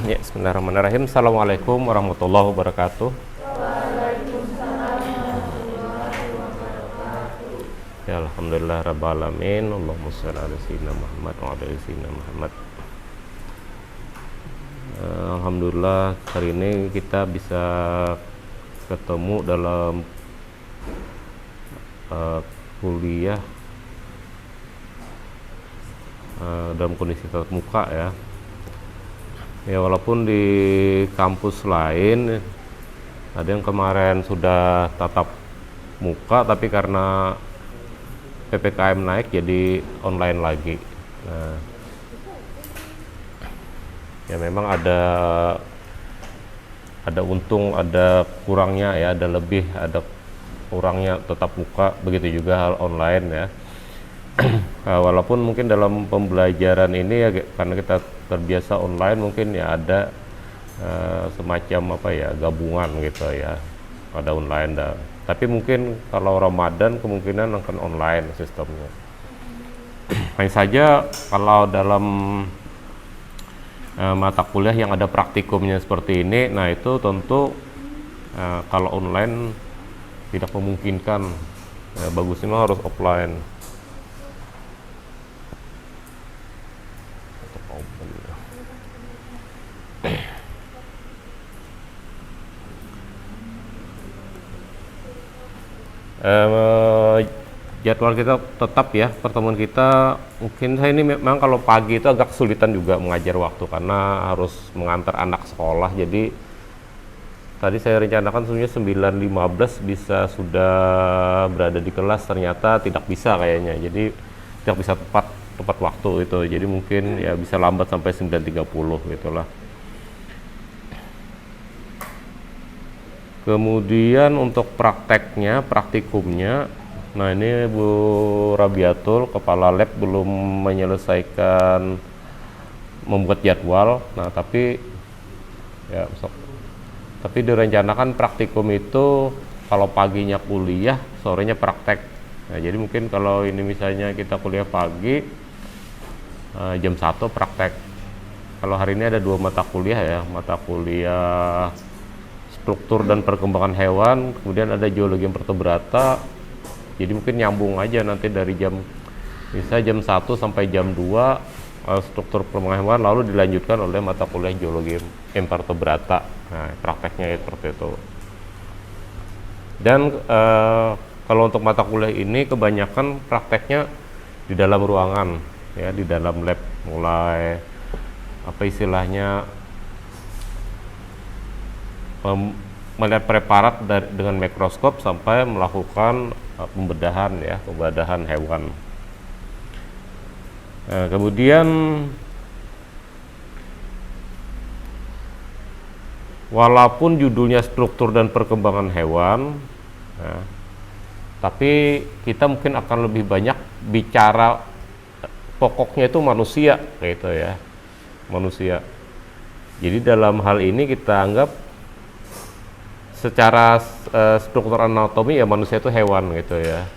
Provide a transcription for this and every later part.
Ya, bismillahirrahmanirrahim. Assalamualaikum warahmatullahi wabarakatuh. Ya, alhamdulillah rabbil alamin. Allahumma shalli ala sayyidina Muhammad wa ala ali sayyidina Muhammad. Alhamdulillah hari ini kita bisa ketemu dalam kuliah dalam kondisi tatap muka ya. Ya, walaupun di kampus lain ada yang kemarin sudah tatap muka, tapi karena PPKM naik jadi online lagi. Nah, ya memang ada untung, ada kurangnya ya, ada lebih, ada kurangnya tatap muka, begitu juga hal online ya. Walaupun mungkin dalam pembelajaran ini ya, karena kita terbiasa online, mungkin ya ada semacam apa ya, gabungan gitu ya, ada online dan tapi mungkin kalau Ramadan kemungkinan akan online sistemnya. Hanya saja kalau dalam mata kuliah yang ada praktikumnya seperti ini, nah itu tentu kalau online tidak memungkinkan, bagusnya harus offline. Jadwal kita tetap ya, pertemuan kita mungkin saya ini memang kalau pagi itu agak kesulitan juga mengajar waktu karena harus mengantar anak sekolah. Jadi tadi saya rencanakan sebenarnya 9.15 bisa sudah berada di kelas, ternyata tidak bisa kayaknya. Jadi tidak bisa tepat waktu itu. Jadi mungkin ya bisa lambat sampai 9.30 gitulah. Kemudian untuk praktikumnya, nah ini Bu Rabiatul, Kepala Lab, belum menyelesaikan membuat jadwal. Nah tapi direncanakan praktikum itu kalau paginya kuliah, sorenya praktek. Nah jadi mungkin kalau ini misalnya kita kuliah pagi, jam 1 praktek. Kalau hari ini ada 2 mata kuliah ya, mata kuliah struktur dan perkembangan hewan, kemudian ada geologi vertebrata. Jadi mungkin nyambung aja nanti dari bisa jam 1 sampai jam 2 struktur perkembangan hewan, lalu dilanjutkan oleh mata kuliah geologi vertebrata. Nah, prakteknya seperti itu. Dan kalau untuk mata kuliah ini kebanyakan prakteknya di dalam ruangan ya, di dalam lab, mulai apa istilahnya, melihat preparat dengan mikroskop sampai melakukan pembedahan hewan. Nah, kemudian walaupun judulnya struktur dan perkembangan hewan, nah, tapi kita mungkin akan lebih banyak bicara pokoknya itu manusia gitu ya, manusia. Jadi dalam hal ini kita anggap secara struktur anatomi ya manusia itu hewan gitu ya.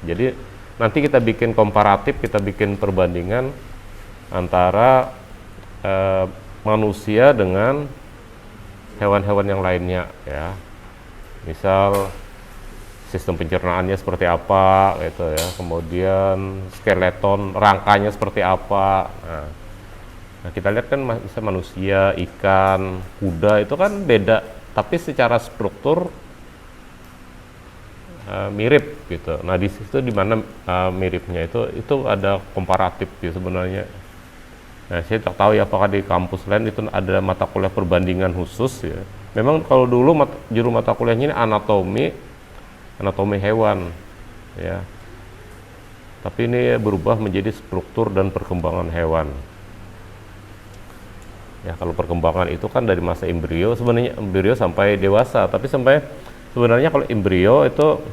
Jadi nanti kita bikin komparatif, kita bikin perbandingan antara manusia dengan hewan-hewan yang lainnya ya. Misal sistem pencernaannya seperti apa gitu ya, kemudian skeleton rangkanya seperti apa. Nah kita lihat kan bisa manusia, ikan, kuda itu kan beda, tapi secara struktur mirip gitu. Nah di situ di mana miripnya itu ada komparatif gitu sebenarnya. Nah saya tak tahu ya apakah di kampus lain itu ada mata kuliah perbandingan khusus ya. Memang kalau dulu juru mata kuliahnya ini anatomi hewan ya. Tapi ini berubah menjadi struktur dan perkembangan hewan. Ya kalau perkembangan itu kan dari masa embrio, sebenarnya embrio sampai dewasa, tapi sebenarnya kalau embrio itu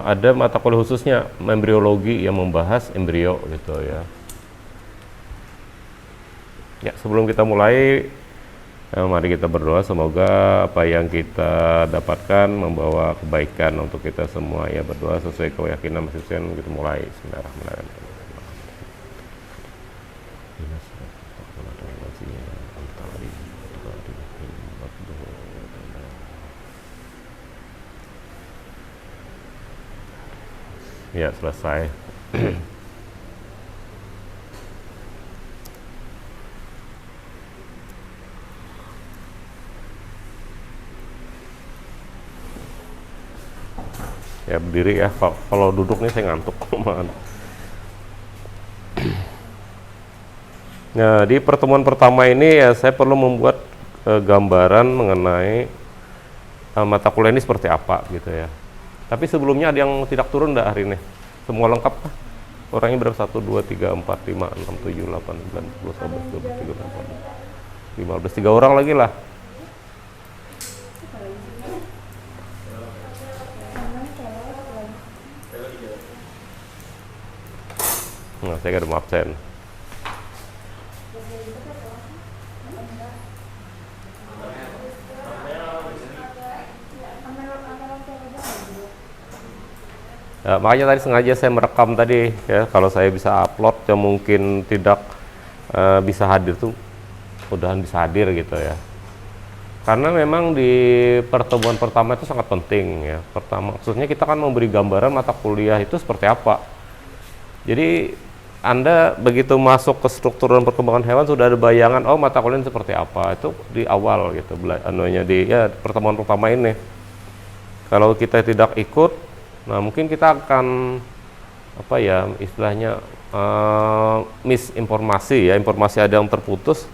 ada mata kuliah khususnya, embriologi, yang membahas embrio gitu ya. Ya sebelum kita mulai, mari kita berdoa, semoga apa yang kita dapatkan membawa kebaikan untuk kita semua ya. Berdoa sesuai keyakinan masing-masing. Kita mulai. Bismillahirrahmanirrahim. Ya, selesai. Ya, berdiri ya. Kalau duduk nih saya ngantuk. Nah, di pertemuan pertama ini ya saya perlu membuat gambaran mengenai mata kuliah ini seperti apa gitu ya. Tapi sebelumnya ada yang tidak turun enggak hari ini? Semua lengkap kah? Orangnya berapa? 1, 2, 3, 4, 5, 6, 7, 8, 9, 10, 11, 12, 13, 14, 15, 3 orang lagi lah. Nah, saya gak ada absen. Ya, makanya tadi sengaja saya merekam tadi ya, kalau saya bisa upload yang mungkin tidak bisa hadir tuh mudahan bisa hadir gitu ya. Karena memang di pertemuan pertama itu sangat penting ya. Pertama, maksudnya kita kan memberi gambaran mata kuliah itu seperti apa. Jadi Anda begitu masuk ke struktur dan perkembangan hewan sudah ada bayangan, oh mata kuliah seperti apa, itu di awal gitu, di pertemuan pertama ini. Kalau kita tidak ikut, nah mungkin kita akan apa ya istilahnya misinformasi ya, informasi ada yang terputus,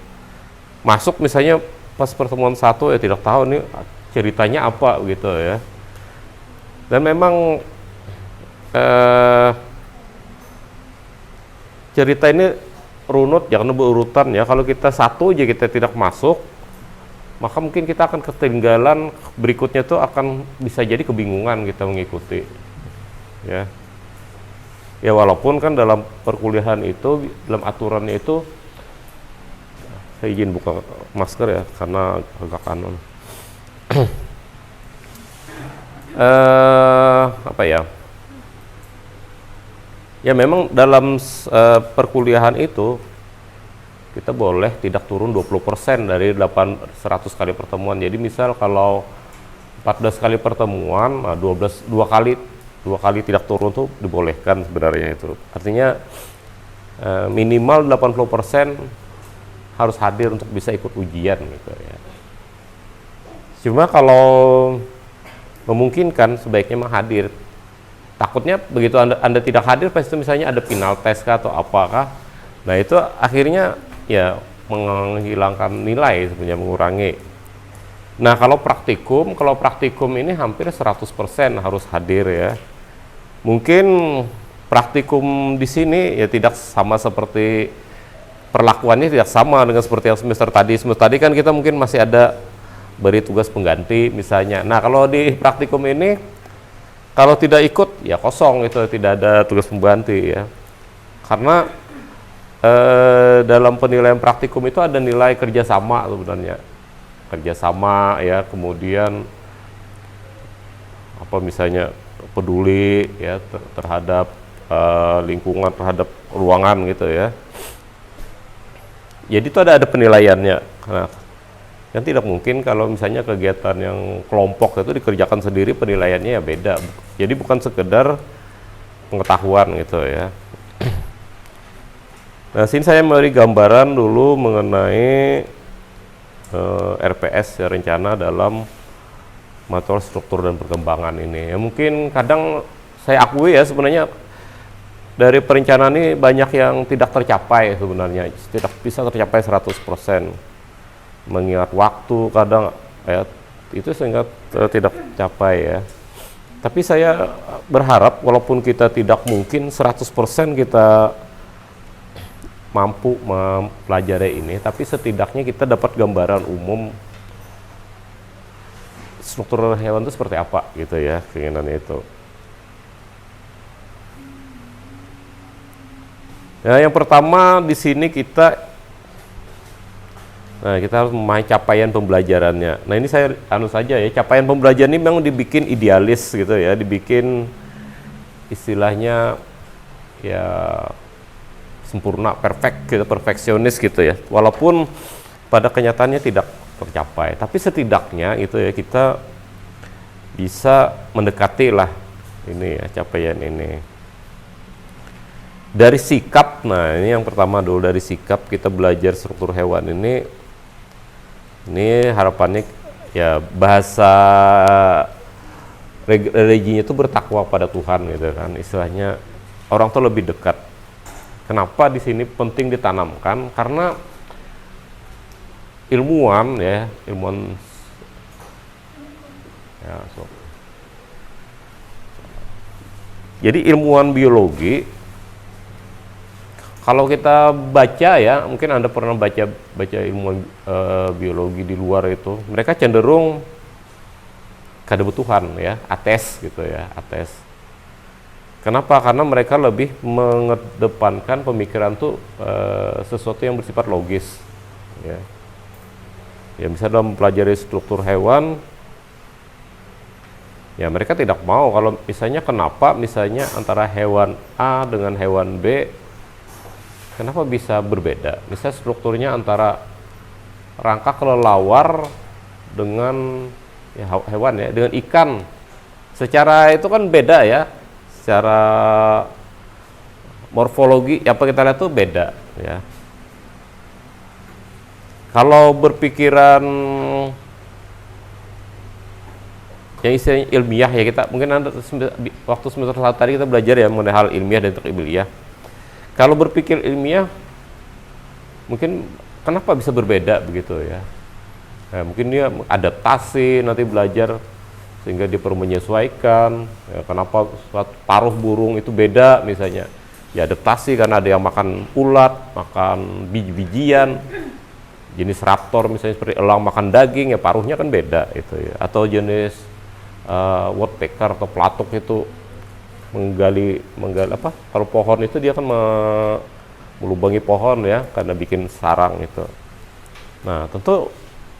masuk misalnya pas pertemuan 1 ya tidak tahu nih ceritanya apa gitu ya. Dan memang cerita ini runut, jangan berurutan ya. Kalau kita satu aja kita tidak masuk, maka mungkin kita akan ketinggalan, berikutnya tuh akan bisa jadi kebingungan kita mengikuti ya. Ya walaupun kan dalam perkuliahan itu, dalam aturannya itu, saya izin buka masker ya karena agak kanon. Apa ya? Ya memang dalam perkuliahan itu kita boleh tidak turun 20% dari 100 kali pertemuan. Jadi misal kalau 14 kali pertemuan, nah 2 kali tidak turun tuh dibolehkan sebenarnya itu. Artinya minimal 80% harus hadir untuk bisa ikut ujian gitu ya. Cuma kalau memungkinkan sebaiknya mah hadir. Takutnya begitu anda tidak hadir, pasti misalnya ada final test kah atau apakah, nah itu akhirnya ya menghilangkan nilai sebenarnya, mengurangi. Nah kalau praktikum ini hampir 100% harus hadir ya. Mungkin praktikum di sini ya tidak sama seperti perlakuannya, tidak sama dengan seperti yang semester tadi. Semester tadi kan kita mungkin masih ada beri tugas pengganti misalnya. Nah kalau di praktikum ini kalau tidak ikut ya kosong, itu tidak ada tugas pengganti ya. Karena dalam penilaian praktikum itu ada nilai kerjasama sebenarnya, kerjasama ya, kemudian apa misalnya peduli ya terhadap lingkungan, terhadap ruangan gitu ya. Jadi itu ada penilaiannya. Nah, kan tidak mungkin kalau misalnya kegiatan yang kelompok itu dikerjakan sendiri, penilaiannya ya beda. Jadi bukan sekedar pengetahuan gitu ya. Nah, sini saya memberi gambaran dulu mengenai RPS ya, rencana dalam manual struktur dan perkembangan ini. Ya, mungkin kadang saya akui ya sebenarnya dari perencanaan ini banyak yang tidak tercapai sebenarnya, tidak bisa tercapai 100%. Mengingat waktu kadang ya itu sehingga tidak capai ya. Tapi saya berharap walaupun kita tidak mungkin 100% kita mampu mempelajari ini, tapi setidaknya kita dapat gambaran umum struktur hewan itu seperti apa gitu ya, keinginannya itu. Nah, yang pertama di sini kita harus memahami capaian pembelajarannya. Nah, ini saya saja ya, capaian pembelajaran ini memang dibikin idealis gitu ya, dibikin istilahnya ya sempurna, perfeksionis gitu ya. Walaupun pada kenyataannya tidak tercapai, tapi setidaknya itu ya kita bisa mendekati lah ini ya capaian ini. Dari sikap, nah ini yang pertama dulu, dari sikap kita belajar struktur hewan ini harapannya ya bahasa religinya itu bertakwa pada Tuhan gitu kan, istilahnya orang tuh lebih dekat. Kenapa di sini penting ditanamkan? Karena ilmuwan ya, jadi ilmuwan biologi, kalau kita baca ya, mungkin Anda pernah baca ilmuwan biologi di luar itu, mereka cenderung kebutuhan ya, ateis gitu ya, ateis. Kenapa? Karena mereka lebih mengedepankan pemikiran tuh sesuatu yang bersifat logis ya. Ya misalnya dalam mempelajari struktur hewan, ya mereka tidak mau kalau misalnya kenapa misalnya antara hewan A dengan hewan B kenapa bisa berbeda. Misalnya strukturnya antara rangka kelelawar dengan ya, hewan ya, dengan ikan, secara itu kan beda ya, secara morfologi apa kita lihat tuh beda ya. Kalau berpikiran yang istilahnya ilmiah ya, kita mungkin waktu semester 1 tadi kita belajar ya mengenai hal ilmiah dan ilmiah. Kalau berpikir ilmiah mungkin kenapa bisa berbeda begitu ya. Nah, mungkin dia adaptasi nanti belajar sehingga dia perlu menyesuaikan ya, kenapa paruh burung itu beda misalnya ya, adaptasi karena ada yang makan ulat, makan biji-bijian, jenis raptor misalnya seperti elang makan daging ya, paruhnya kan beda itu ya. Atau jenis woodpecker atau pelatuk itu menggali apa, kalau pohon itu dia kan melubangi pohon ya karena bikin sarang itu. Nah tentu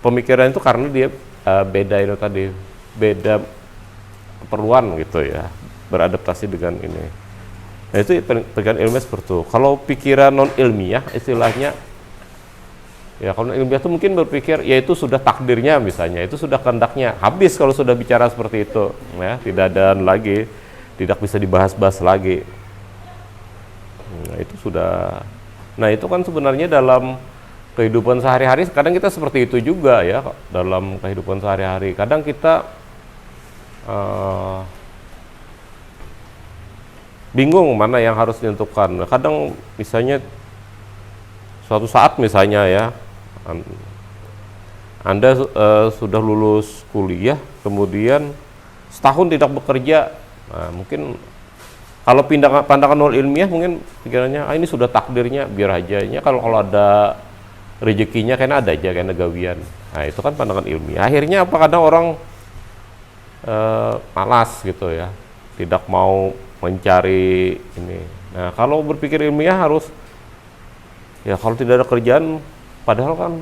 pemikiran itu karena dia beda itu tadi, beda keperluan gitu ya, beradaptasi dengan ini. Nah itu pikiran ilmiah seperti itu. Kalau pikiran non ilmiah istilahnya ya, kalau ilmiah itu mungkin berpikir ya itu sudah takdirnya misalnya, itu sudah kehendaknya, habis kalau sudah bicara seperti itu ya, tidak ada lagi, tidak bisa dibahas-bahas lagi. Nah itu sudah, nah itu kan sebenarnya dalam kehidupan sehari-hari kadang kita seperti itu juga ya, dalam kehidupan sehari-hari kadang kita bingung mana yang harus ditentukan. Kadang misalnya suatu saat misalnya ya, Anda sudah lulus kuliah, kemudian setahun tidak bekerja. Nah, mungkin kalau pandangan nol ilmiah mungkin pikirannya ini sudah takdirnya, biar aja. Kalau ada rezekinya kayaknya ada aja, kayaknya gawian. Nah itu kan pandangan ilmiah. Akhirnya apa, kadang orang malas gitu ya, tidak mau mencari ini. Nah kalau berpikir ilmiah harus ya, kalau tidak ada kerjaan, padahal kan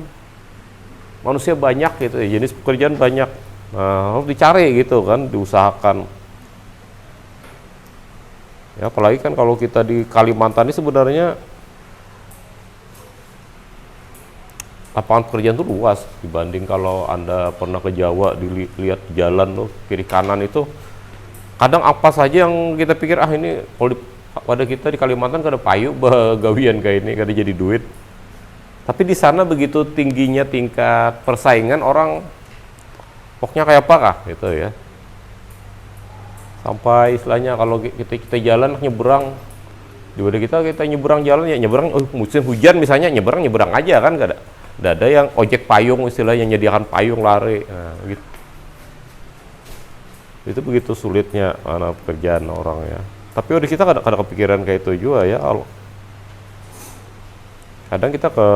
manusia banyak gitu ya, jenis pekerjaan banyak, harus dicari gitu kan, diusahakan. Ya apalagi kan kalau kita di Kalimantan ini sebenarnya lapangan pekerjaan itu luas dibanding kalau Anda pernah ke Jawa, dilihat jalan tuh kiri kanan itu kadang apa saja yang kita pikir ini kalau pada kita di Kalimantan kada payu gawian kayak ini, kada jadi duit. Tapi di sana begitu tingginya tingkat persaingan, orang pokoknya kayak apa kah gitu ya. Sampai istilahnya kalau kita jalan nyebrang, di wadah kita nyebrang jalan ya nyebrang, musim hujan misalnya nyebrang aja kan, gak ada yang ojek payung istilahnya, nyediakan payung lari. Nah, gitu. Itu begitu sulitnya mana pekerjaan orang ya. Tapi udah kita kadang kepikiran kayak itu juga ya. Kadang kita ke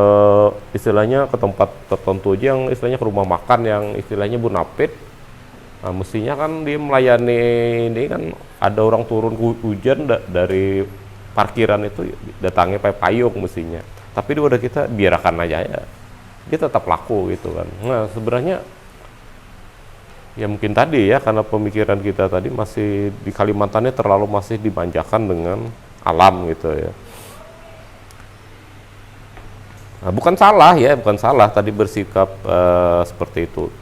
istilahnya ke tempat tertentu aja yang istilahnya ke rumah makan yang istilahnya bunapit. Nah, mestinya kan dia melayani ini kan, ada orang turun hujan dari parkiran itu datangnya pakai payung mestinya. Tapi di wadah kita biarkan aja ya. Dia tetap laku gitu kan. Nah, sebenarnya ya mungkin tadi ya karena pemikiran kita tadi masih di Kalimantannya terlalu masih dimanjakan dengan alam gitu ya. Nah, bukan salah tadi bersikap seperti itu.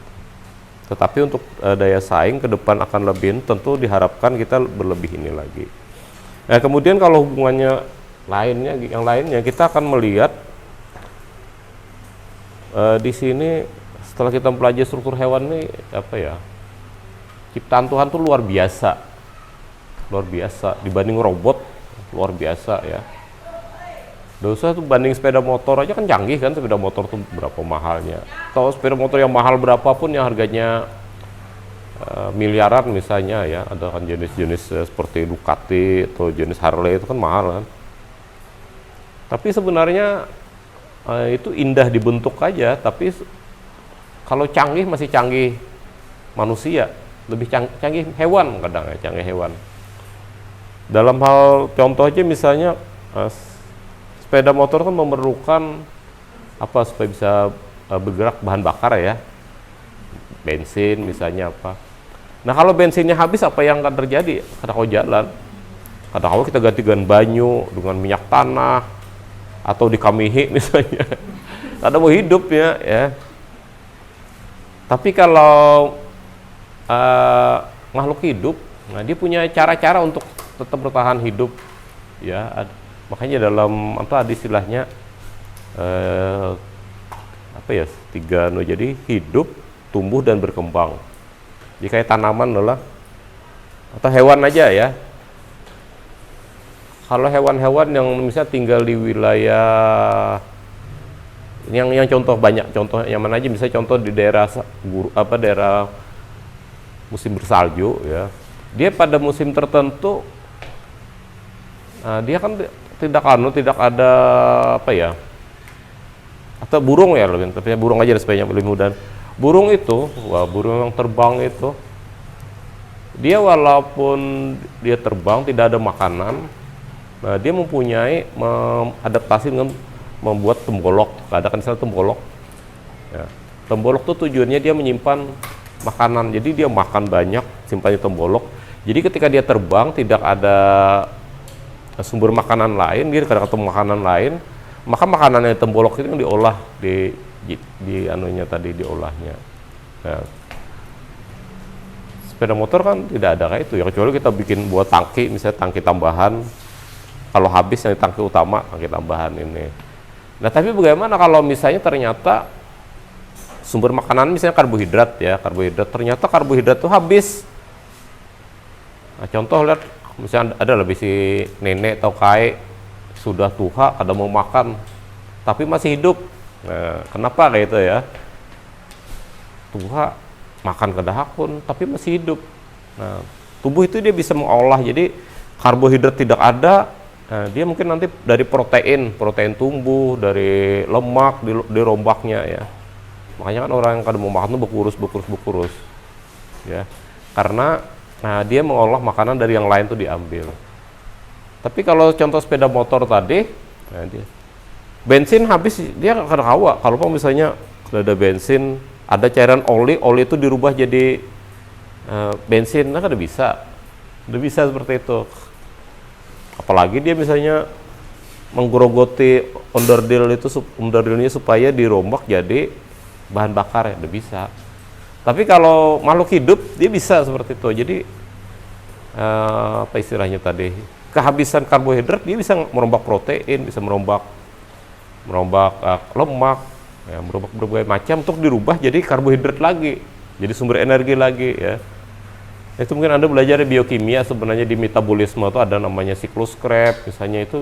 Tetapi untuk daya saing ke depan akan lebih, tentu diharapkan kita berlebih ini lagi. Nah kemudian kalau hubungannya yang lainnya kita akan melihat di sini setelah kita mempelajari struktur hewan ini apa ya, ciptaan Tuhan tuh luar biasa dibanding robot, luar biasa ya. Dosa tuh banding sepeda motor aja kan canggih kan, sepeda motor tuh berapa mahalnya, atau sepeda motor yang mahal berapapun yang harganya miliaran misalnya ya, ada kan jenis-jenis seperti Ducati atau jenis Harley itu kan mahal kan. Tapi sebenarnya itu indah dibentuk aja, tapi kalau canggih masih canggih manusia, lebih canggih hewan kadang ya, canggih hewan. Dalam hal contoh aja misalnya sepeda motor kan memerlukan apa supaya bisa bergerak, bahan bakar ya, bensin misalnya apa. Nah kalau bensinnya habis apa yang akan terjadi? Kadang-kadang jalan, kadang-kadang kita ganti dengan banyu, dengan minyak tanah, atau dikamihi misalnya. Kadang mau hidup ya. Tapi kalau makhluk hidup, nah dia punya cara-cara untuk tetap bertahan hidup ya. Makanya dalam apa istilahnya apa ya, jadi hidup, tumbuh dan berkembang. Jadi kayak tanaman adalah atau hewan aja ya. Kalau hewan-hewan yang misalnya tinggal di wilayah yang contoh banyak, contoh yang mana aja, misalnya contoh di daerah daerah musim bersalju ya. Dia pada musim tertentu dia kan tidak ada apa ya, atau burung ya, tapi burung aja supaya lebih mudah. Burung itu, burung yang terbang itu, dia walaupun dia terbang tidak ada makanan, nah dia mempunyai adaptasi dengan membuat tembolok. Ada kan istilah tembolok. Ya. Tembolok itu tujuannya dia menyimpan makanan, jadi dia makan banyak, simpan di tembolok. Jadi ketika dia terbang tidak ada sumber makanan lain, dia kadang ketemu makanan lain, maka makanan yang tembolok itu yang diolah di anunya tadi, diolahnya. Nah, sepeda motor kan tidak ada kayak itu ya, kecuali kita bikin buat tangki, misalnya tangki tambahan, kalau habis yang tangki utama, tangki tambahan ini. Nah tapi bagaimana kalau misalnya ternyata sumber makanan misalnya karbohidrat ya, ternyata karbohidrat itu habis. Nah, contoh lihat misalnya ada lebih si nenek atau kakek sudah tua, kada mau makan tapi masih hidup. Nah, kenapa kayak itu ya? Tua, makan kedahakun, tapi masih hidup. Nah, tubuh itu dia bisa mengolah, jadi karbohidrat tidak ada, nah, dia mungkin nanti dari protein tumbuh, dari lemak dirombaknya ya. Makanya kan orang yang kada mau makan tuh berkurus ya, karena dia mengolah makanan dari yang lain tuh diambil. Tapi kalau contoh sepeda motor tadi, nah dia bensin habis, dia akan hawa. Kalau misalnya ada bensin, ada cairan oli itu dirubah jadi bensin, nah kan udah bisa seperti itu. Apalagi dia misalnya menggerogoti onderdilnya supaya dirombak jadi bahan bakar ya, udah bisa. Tapi kalau makhluk hidup dia bisa seperti itu. Jadi apa istilahnya tadi, kehabisan karbohidrat dia bisa merombak protein, bisa merombak lemak, ya, merombak berbagai macam untuk dirubah jadi karbohidrat lagi, jadi sumber energi lagi ya. Itu mungkin Anda belajar biokimia, sebenarnya di metabolisme itu ada namanya siklus Krebs misalnya, itu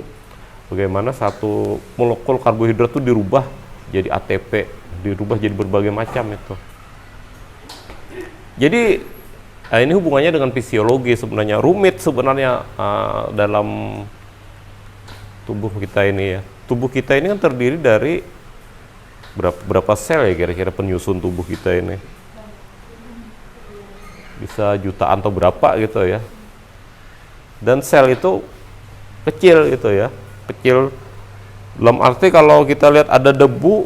bagaimana satu molekul karbohidrat itu dirubah jadi ATP, dirubah jadi berbagai macam itu. Jadi ini hubungannya dengan fisiologi, sebenarnya rumit sebenarnya dalam tubuh kita ini ya. Tubuh kita ini kan terdiri dari berapa sel ya kira-kira penyusun tubuh kita ini? Bisa jutaan atau berapa gitu ya. Dan sel itu kecil gitu ya, kecil dalam arti kalau kita lihat ada debu,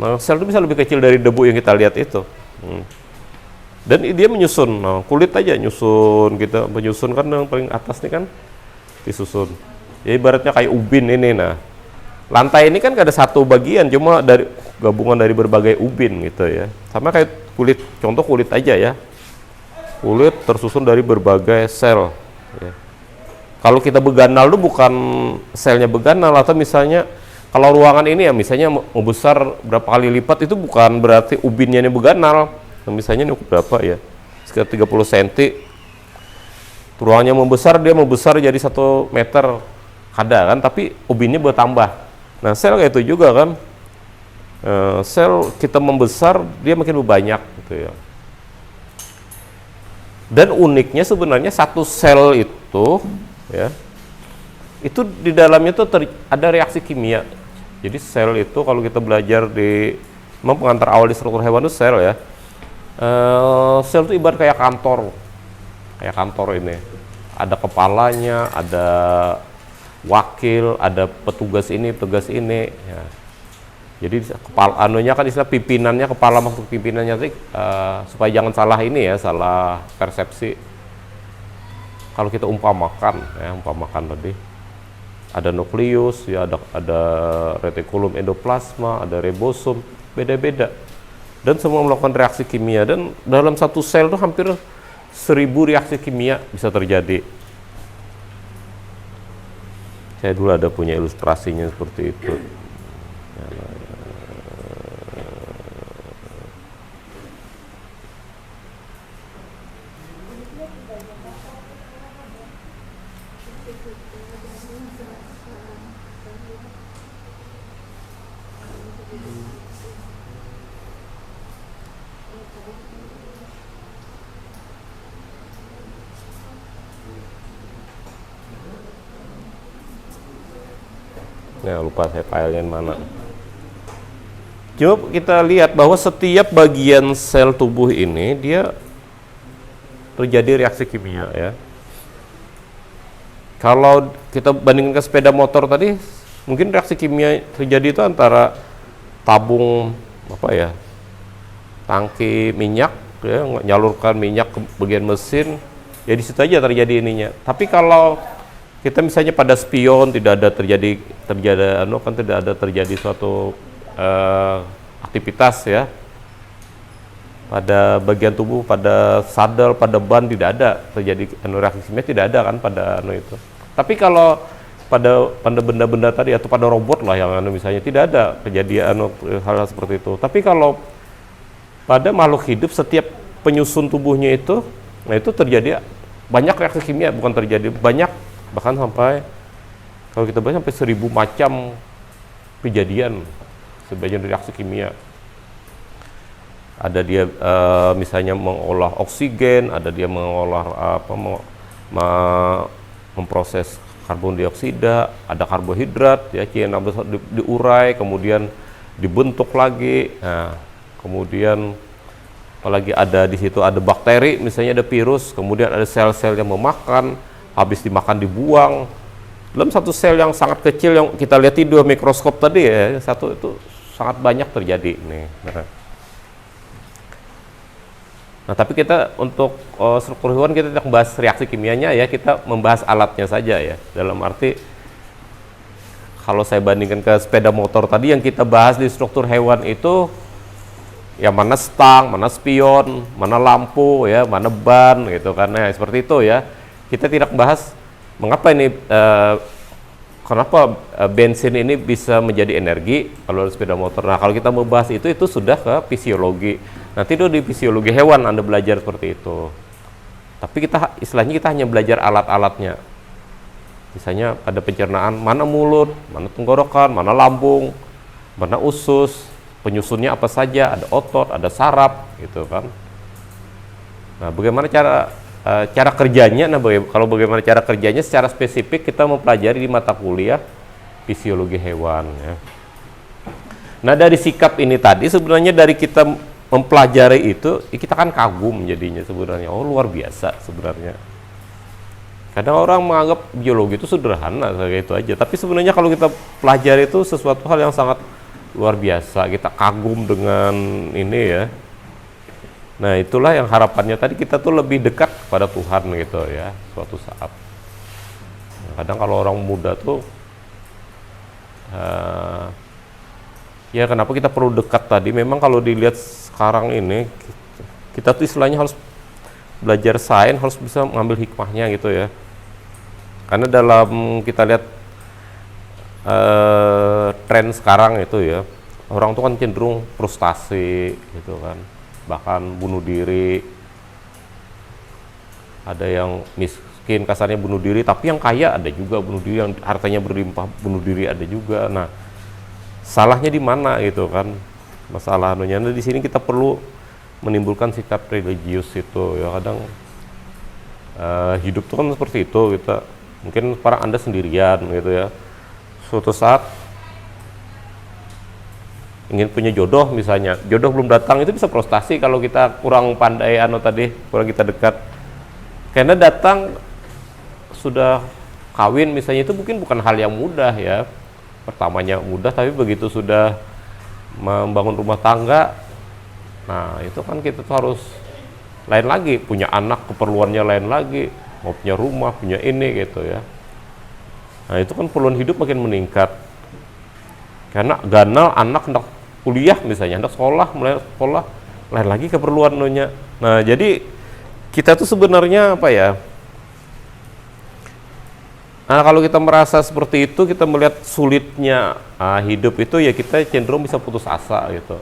nah sel itu bisa lebih kecil dari debu yang kita lihat itu. Dan dia menyusun, nah, kulit aja nyusun, kita menyusun kan yang paling atas nih kan disusun. Ya ibaratnya kayak ubin ini, nah lantai ini kan gak ada satu bagian, cuma dari gabungan dari berbagai ubin gitu ya. Sama kayak kulit, contoh kulit aja ya, kulit tersusun dari berbagai sel ya. Kalau kita beganal itu bukan selnya beganal, atau misalnya kalau ruangan ini ya misalnya mau besar berapa kali lipat, itu bukan berarti ubinnya ini beganal. Nah, misalnya ini berapa ya, sekitar 30 cm, ruangannya membesar, dia membesar jadi 1 meter ada kan, tapi ubinnya bertambah. Nah sel kayak itu juga kan, sel kita membesar dia makin banyak gitu ya. Dan uniknya sebenarnya satu sel itu ya, itu di dalamnya tuh ada reaksi kimia. Jadi sel itu kalau kita belajar di memang pengantar awal di struktur hewan itu sel ya, sel itu ibarat kayak kantor ini, ada kepalanya, ada wakil, ada petugas ini ya. Jadi kepala anunya kan istilah pimpinannya, kepala maksud pimpinannya sih, supaya jangan salah ini ya, salah persepsi. Kalau kita umpamakan tadi ada nukleus ya, ada retikulum endoplasma, ada ribosom, beda-beda, dan semua melakukan reaksi kimia, dan dalam satu sel itu hampir 1000 reaksi kimia bisa terjadi. Saya dulu ada punya ilustrasinya seperti itu. Ya, lupa saya filenya mana. Coba kita lihat bahwa setiap bagian sel tubuh ini dia terjadi reaksi kimia ya. Kalau kita bandingkan ke sepeda motor tadi, mungkin reaksi kimia terjadi itu antara tabung tangki minyak ya, nyalurkan minyak ke bagian mesin, ya di situ aja terjadi ininya. Tapi kalau kita misalnya pada spion tidak ada terjadi suatu aktivitas ya pada bagian tubuh, pada sadel, pada ban tidak ada terjadi reaksi kimia, tidak ada kan pada itu. Tapi kalau pada benda-benda tadi atau pada robot lah yang misalnya tidak ada kejadian hal seperti itu. Tapi kalau pada makhluk hidup, setiap penyusun tubuhnya itu, nah itu terjadi banyak reaksi kimia, bukan terjadi banyak, bahkan sampai kalau kita bahas sampai 1000 macam kejadian sebagian reaksi kimia. Ada dia misalnya mengolah oksigen, ada dia mengolah memproses karbon dioksida, ada karbohidrat ya, C16 diurai kemudian dibentuk lagi. Nah, kemudian apalagi ada di situ ada bakteri, misalnya ada virus, kemudian ada sel-sel yang memakan, habis dimakan dibuang. Dalam satu sel yang sangat kecil yang kita lihat di 2 mikroskop tadi ya, satu itu sangat banyak terjadi nih. Nah, tapi kita untuk struktur hewan kita tidak membahas reaksi kimianya ya, kita membahas alatnya saja ya. Dalam arti kalau saya bandingkan ke sepeda motor tadi, yang kita bahas di struktur hewan itu ya mana stang, mana spion, mana lampu ya, mana ban gitu kan. Nah, seperti itu ya. Kita tidak bahas mengapa ini kenapa bensin ini bisa menjadi energi kalau sepeda motor. Nah, kalau kita membahas itu sudah ke fisiologi. Nanti itu di fisiologi hewan Anda belajar seperti itu. Tapi kita istilahnya kita hanya belajar alat-alatnya. Misalnya pada pencernaan, mana mulut, mana tenggorokan, mana lambung, mana usus, penyusunnya apa saja, ada otot, ada saraf gitu kan. Nah, bagaimana cara kerjanya? Nah, kalau bagaimana cara kerjanya secara spesifik kita mempelajari di mata kuliah fisiologi hewan ya. Nah, dari sikap ini tadi sebenarnya dari kita mempelajari itu kita kan kagum jadinya sebenarnya. Oh, luar biasa sebenarnya. Kadang orang menganggap biologi itu sederhana kayak itu aja, tapi sebenarnya kalau kita pelajari itu sesuatu hal yang sangat luar biasa. Kita kagum dengan ini ya. Nah, itulah yang harapannya tadi kita tuh lebih dekat kepada Tuhan gitu ya suatu saat. Kadang kalau orang muda tuh ya kenapa kita perlu dekat tadi, memang kalau dilihat sekarang ini kita tuh istilahnya harus belajar sains, harus bisa mengambil hikmahnya gitu ya. Karena dalam kita lihat tren sekarang itu ya, orang tuh kan cenderung frustasi gitu kan, bahkan bunuh diri. Ada yang miskin kasarnya bunuh diri, tapi yang kaya ada juga bunuh diri, yang hartanya berlimpah bunuh diri ada juga. Nah, salahnya di mana gitu kan? Masalah anunya. Nah, di sini kita perlu menimbulkan sikap religius itu ya. Kadang hidup tuh kan seperti itu, kita mungkin sekarang Anda sendirian gitu ya. Suatu saat ingin punya jodoh misalnya, jodoh belum datang, itu bisa frustasi kalau kita kurang pandai kurang kita dekat. Karena datang sudah kawin misalnya, itu mungkin bukan hal yang mudah ya. Pertamanya mudah, tapi begitu sudah membangun rumah tangga, nah itu kan kita tuh harus lain lagi, punya anak keperluannya lain lagi, mau punya rumah, punya ini gitu ya. Nah itu kan keperluan hidup makin meningkat. Karena ganal anak hendak kuliah misalnya, hendak sekolah, mulai sekolah, lain lagi keperluannya. Nah jadi kita tuh sebenarnya apa ya? Nah kalau kita merasa seperti itu, kita melihat sulitnya hidup itu ya, kita cenderung bisa putus asa gitu.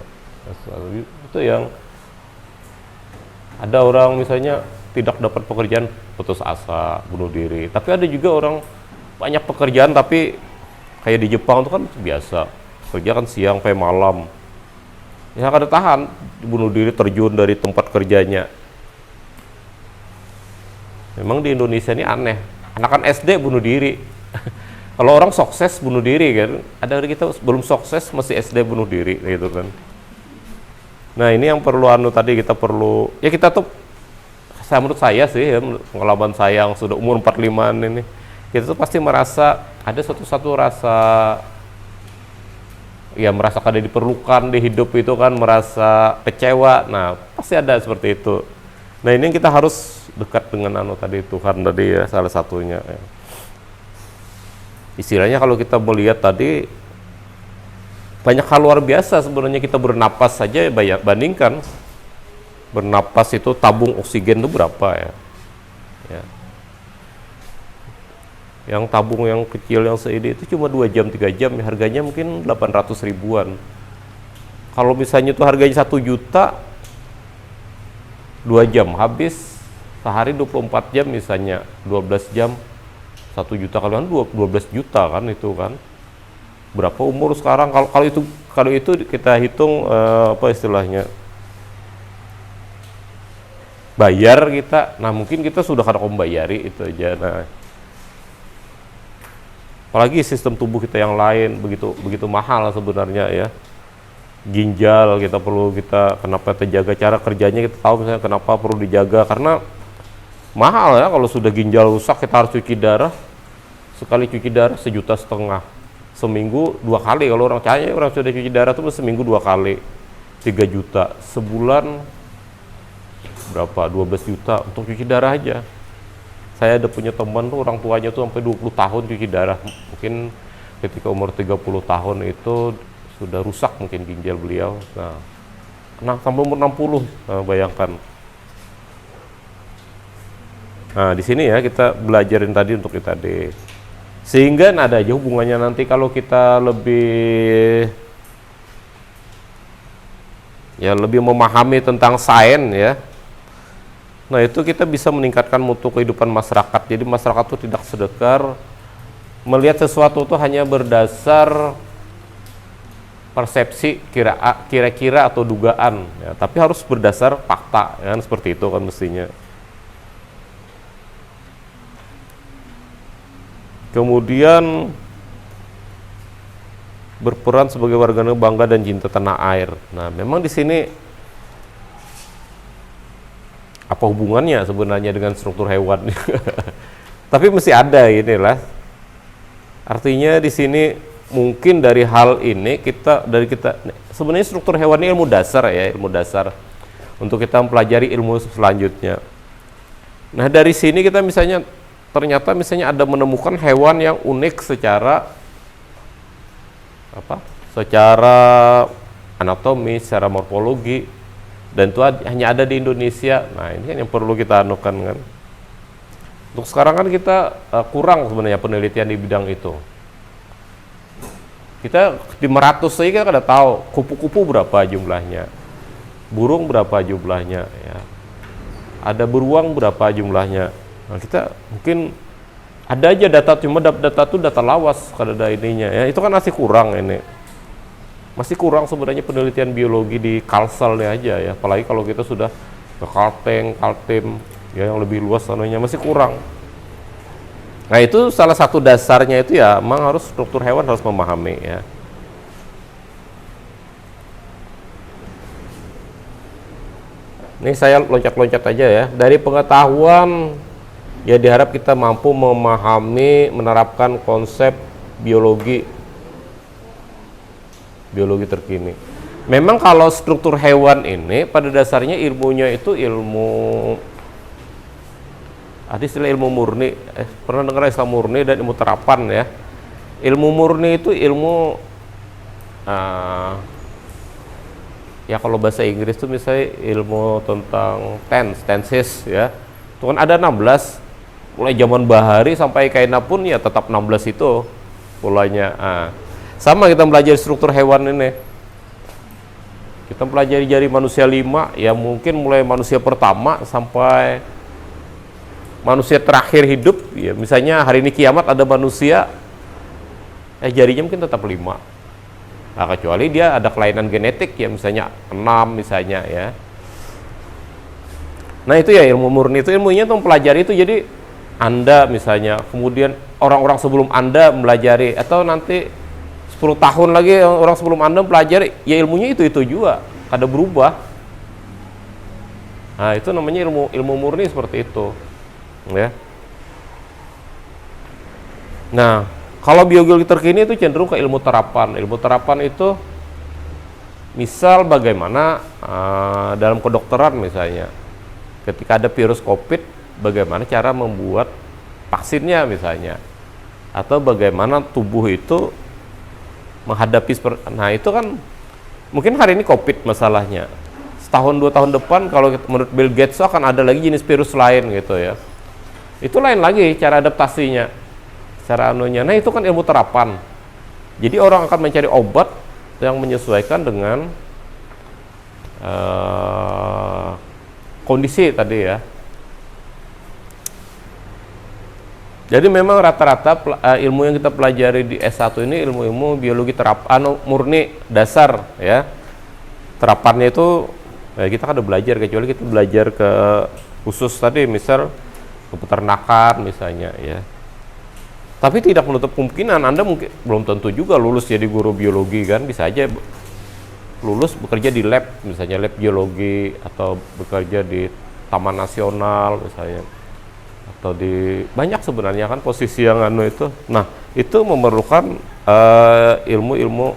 Itu yang ada orang misalnya tidak dapat pekerjaan, putus asa, bunuh diri. Tapi ada juga orang banyak pekerjaan, tapi kayak di Jepang itu kan biasa, kerja kan siang sampai malam. Ya kada tahan, bunuh diri, terjun dari tempat kerjanya. Memang di Indonesia ini aneh, anak-anak SD bunuh diri. Kalau orang sukses bunuh diri kan, ada kita belum sukses masih SD bunuh diri gitu kan. Nah ini yang perlu tadi kita perlu, ya kita tuh, menurut saya sih ya, pengalaman saya yang sudah umur 45 ini, kita tuh pasti merasa ada satu rasa, ya merasa kada diperlukan di hidup itu kan, merasa kecewa. Nah pasti ada seperti itu. Nah ini kita harus dekat dengan Tuhan tadi ya, salah satunya ya. Istilahnya kalau kita melihat tadi, banyak hal luar biasa sebenarnya. Kita bernapas saja, bandingkan bernapas itu, tabung oksigen itu berapa ya, yang tabung yang kecil yang seini itu cuma 2 jam 3 jam ya, harganya mungkin 800 ribuan. Kalau misalnya itu harganya 1 juta, 2 jam habis, sehari 24 jam misalnya, 12 jam, 1 juta kali kan 12 juta kan, itu kan berapa umur sekarang. Kalau itu kita hitung apa istilahnya, bayar kita, nah mungkin kita sudah kada membayari itu aja. Nah apalagi sistem tubuh kita yang lain begitu mahal sebenarnya ya. Ginjal kenapa kita jaga, cara kerjanya kita tahu misalnya kenapa perlu dijaga, karena mahal ya. Kalau sudah ginjal rusak, kita harus cuci darah. Sekali cuci darah 1,5 juta, seminggu 2 kali. Kalau orang sudah cuci darah tuh seminggu 2 kali 3 juta, sebulan berapa, 12 juta untuk cuci darah aja. Saya ada punya teman tuh, orang tuanya tuh sampai 20 tahun cuci darah. Mungkin ketika umur 30 tahun itu sudah rusak mungkin ginjal beliau. Nah sampai umur 60, bayangkan. Nah di sini ya kita belajarin tadi untuk kita deh, sehingga ada aja hubungannya nanti kalau kita lebih memahami tentang sains ya. Nah itu kita bisa meningkatkan mutu kehidupan masyarakat. Jadi masyarakat itu tidak sekedar melihat sesuatu itu hanya berdasar persepsi kira-kira atau dugaan ya, tapi harus berdasar fakta ya, kan seperti itu kan mestinya. Kemudian berperan sebagai warga negara bangga dan cinta tanah air. Nah memang di sini apa hubungannya sebenarnya dengan struktur hewan? Tapi mesti ada inilah. Artinya di sini mungkin dari hal ini kita sebenarnya struktur hewan ini ilmu dasar ya, ilmu dasar untuk kita mempelajari ilmu selanjutnya. Nah dari sini kita ternyata misalnya ada menemukan hewan yang unik secara anatomi, secara morfologi, dan itu hanya ada di Indonesia. Nah ini kan yang perlu kita anukan kan. Untuk sekarang kan kita kurang sebenarnya penelitian di bidang itu. Kita 500 saja kita udah tahu kupu-kupu berapa jumlahnya, burung berapa jumlahnya, ya. Ada beruang berapa jumlahnya. Nah, kita mungkin ada aja data, cuma data itu data lawas kalau ada ininya, ya. Itu kan masih kurang ini. Masih kurang sebenarnya penelitian biologi di Kalselnya aja, ya. Apalagi kalau kita sudah ke Kalteng, Kaltim, ya, yang lebih luas anunya masih kurang. Nah, itu salah satu dasarnya itu ya memang harus struktur hewan harus memahami, ya. Ini saya loncat-loncat aja ya. Dari pengetahuan ya diharap kita mampu memahami, menerapkan konsep biologi terkini. Memang kalau struktur hewan ini pada dasarnya ilmunya itu ilmu, ada istilah ilmu murni, pernah dengar istilah murni dan ilmu terapan, ya. Ilmu murni itu ilmu ya kalau bahasa Inggris itu misalnya ilmu tentang tenses, ya. Itu kan ada 16, mulai zaman bahari sampai kaina pun ya tetap 16 itu polanya. Sama kita belajar struktur hewan ini. Kita pelajari dari manusia 5, ya mungkin mulai manusia pertama sampai manusia terakhir hidup, ya misalnya hari ini kiamat ada manusia, jarinya mungkin tetap 5. Nah, kecuali dia ada kelainan genetik, ya misalnya 6 misalnya, ya. Nah, itu ya ilmu murni, itu ilmunya tuh mempelajari itu. Jadi Anda misalnya, kemudian orang-orang sebelum Anda mempelajari, atau nanti 10 tahun lagi orang sebelum Anda mempelajari, ya ilmunya itu juga, kada berubah. Nah, itu namanya ilmu murni seperti itu, ya. Nah, kalau biologi terkini itu cenderung ke ilmu terapan. Ilmu terapan itu misal bagaimana dalam kedokteran misalnya, ketika ada virus COVID, bagaimana cara membuat vaksinnya misalnya, atau bagaimana tubuh itu menghadapi. Nah, itu kan mungkin hari ini COVID masalahnya, setahun 2 tahun depan kalau menurut Bill Gates akan ada lagi jenis virus lain gitu, ya. Itu lain lagi cara adaptasinya, cara anunya. Nah, itu kan ilmu terapan. Jadi orang akan mencari obat yang menyesuaikan dengan kondisi tadi, ya. Jadi memang rata-rata ilmu yang kita pelajari di S1 ini ilmu-ilmu biologi murni dasar, ya. Terapannya itu ya kita kan udah belajar, kecuali kita belajar ke khusus tadi, misal ke peternakan misalnya, ya. Tapi tidak menutup kemungkinan Anda mungkin belum tentu juga lulus jadi guru biologi, kan. Bisa aja lulus bekerja di lab, misalnya lab biologi, atau bekerja di Taman Nasional misalnya, atau di banyak sebenarnya kan posisi yang itu. Nah, itu memerlukan ilmu-ilmu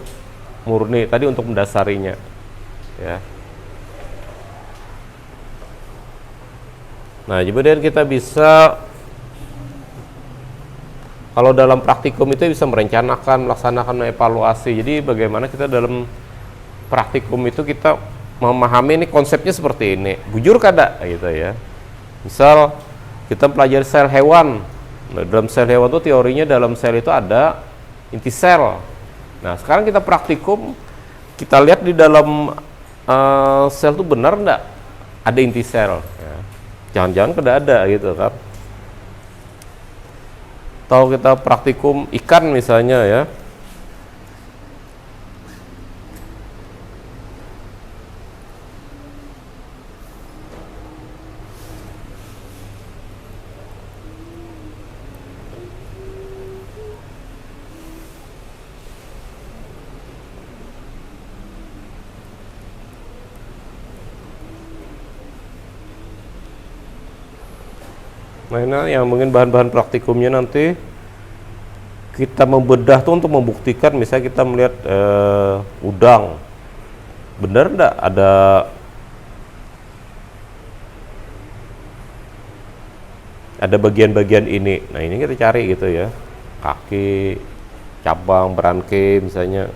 murni tadi untuk mendasarinya, ya. Nah, kemudian kita bisa, kalau dalam praktikum itu bisa merencanakan, melaksanakan, evaluasi. Jadi bagaimana kita dalam praktikum itu kita memahami ini konsepnya seperti ini, bujur kada gitu, ya. Misal kita pelajari sel hewan. Nah, dalam sel hewan itu teorinya dalam sel itu ada inti sel. Nah, sekarang kita praktikum, kita lihat di dalam sel itu benar enggak ada inti sel, ya. Jangan-jangan kada ada gitu kan. Atau kita praktikum ikan misalnya, ya. Nah, ini yang mungkin bahan-bahan praktikumnya nanti kita membedah tuh untuk membuktikan. Misalnya kita melihat udang, benar enggak ada bagian-bagian ini. Nah, ini kita cari gitu, ya, kaki, cabang, berangkai misalnya.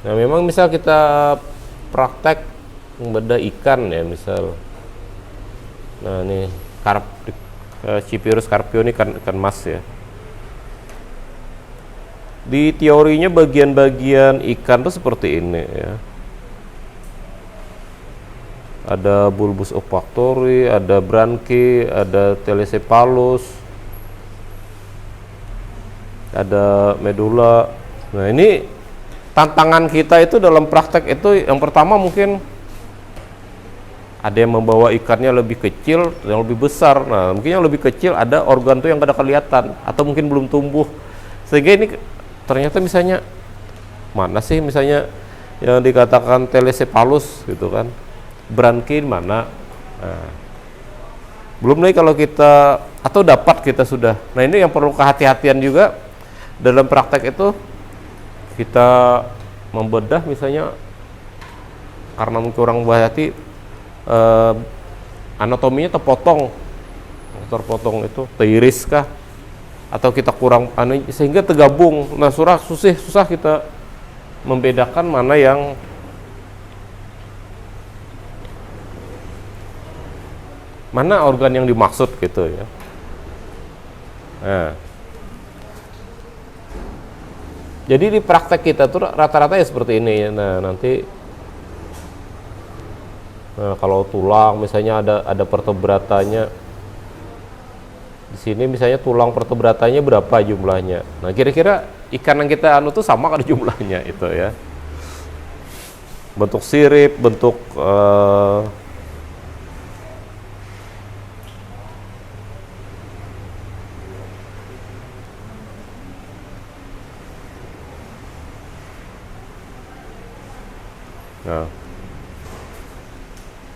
Nah, memang misal kita praktek membedah ikan ya, misal. Nah, ini Cypirus carpio ini ikan mas ya. Di teorinya bagian-bagian ikan tuh seperti ini ya. Ada bulbus olfactory, ada branchi, ada telecephalus, ada medula. Nah, ini tantangan kita itu dalam praktek itu yang pertama mungkin ada yang membawa ikannya lebih kecil, yang lebih besar. Nah, mungkin yang lebih kecil ada organ tuh yang kada kelihatan atau mungkin belum tumbuh. Sehingga ini ternyata misalnya mana sih misalnya yang dikatakan telecephalus gitu kan, branchi mana. Nah, belum lagi kalau kita atau dapat kita sudah. Nah, ini yang perlu kehati-hatian juga dalam praktek itu, kita membedah misalnya karena mungkin kurang hati, anatominya terpotong itu teiris kah, atau kita kurang sehingga tergabung. Nah, susah kita membedakan mana organ yang dimaksud gitu ya. Nah, jadi di praktek kita tuh rata-rata ya seperti ini ya. Nah, nanti kalau tulang misalnya ada vertebratannya di sini, misalnya tulang vertebratannya berapa jumlahnya. Nah, kira-kira ikan yang kita tuh sama kan jumlahnya itu ya. Bentuk sirip, bentuk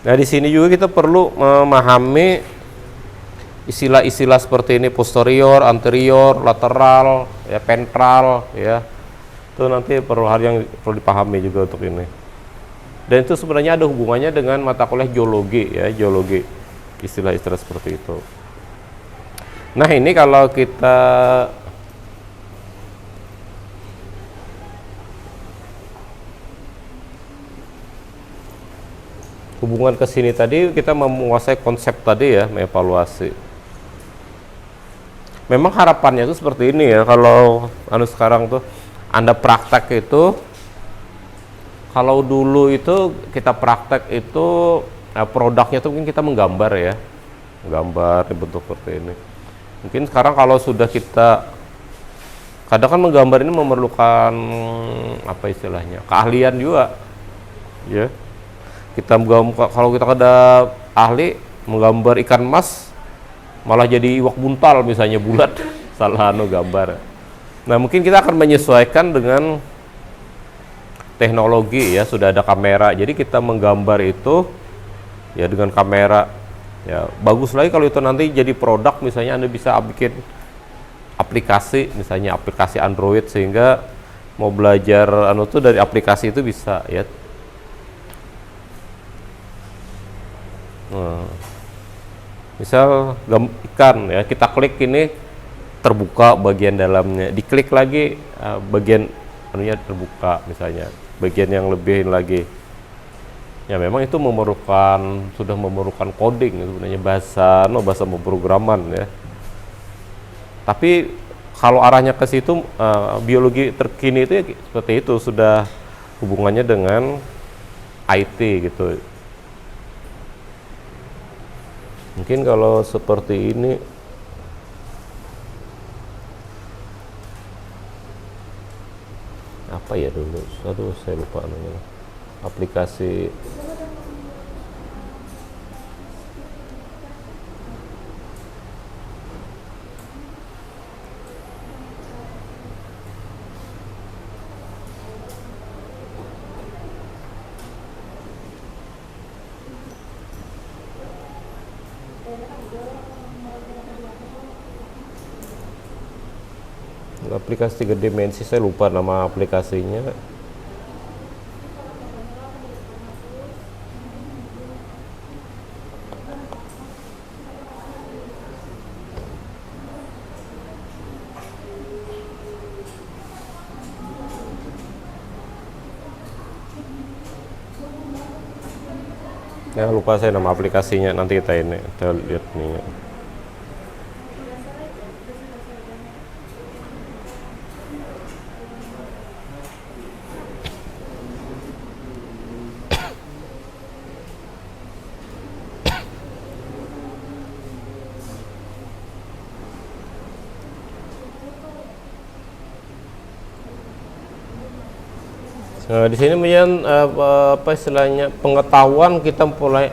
Nah, di sini juga kita perlu memahami istilah-istilah seperti ini: posterior, anterior, lateral, ya, ventral, ya. Itu nanti hal yang perlu dipahami juga untuk ini. Dan itu sebenarnya ada hubungannya dengan mata kuliah geologi, ya, geologi. Istilah-istilah seperti itu. Nah, ini kalau kita hubungan ke sini tadi, kita menguasai konsep tadi ya, mengevaluasi. Memang harapannya itu seperti ini ya, kalau sekarang tuh Anda praktek itu, kalau dulu itu kita praktek itu produknya tuh mungkin kita menggambar ya, gambar di bentuk seperti ini. Mungkin sekarang kalau sudah kita, kadang kan menggambar ini memerlukan apa istilahnya, keahlian juga ya. Kalau kita ada ahli menggambar ikan mas, malah jadi iwak buntal misalnya bulat, salah gambar. Nah, mungkin kita akan menyesuaikan dengan teknologi ya, sudah ada kamera, jadi kita menggambar itu ya dengan kamera ya. Bagus lagi kalau itu nanti jadi produk, misalnya Anda bisa bikin aplikasi, misalnya aplikasi Android, sehingga mau belajar tuh dari aplikasi itu bisa ya. Nah, misal ikan ya, kita klik ini terbuka bagian dalamnya, diklik lagi bagian terbuka, misalnya bagian yang lebih lagi ya. Memang itu sudah memerlukan coding sebenarnya, bahasa pemrograman ya. Tapi kalau arahnya ke situ, biologi terkini itu ya, seperti itu, sudah hubungannya dengan IT gitu. Mungkin kalau seperti ini, apa ya dulu, aduh saya lupa namanya, aplikasi tiga dimensi, saya lupa nama aplikasinya. Ya lupa saya nama aplikasinya, nanti kita lihat nih. Nah, di sini kemudian apa istilahnya pengetahuan kita mulai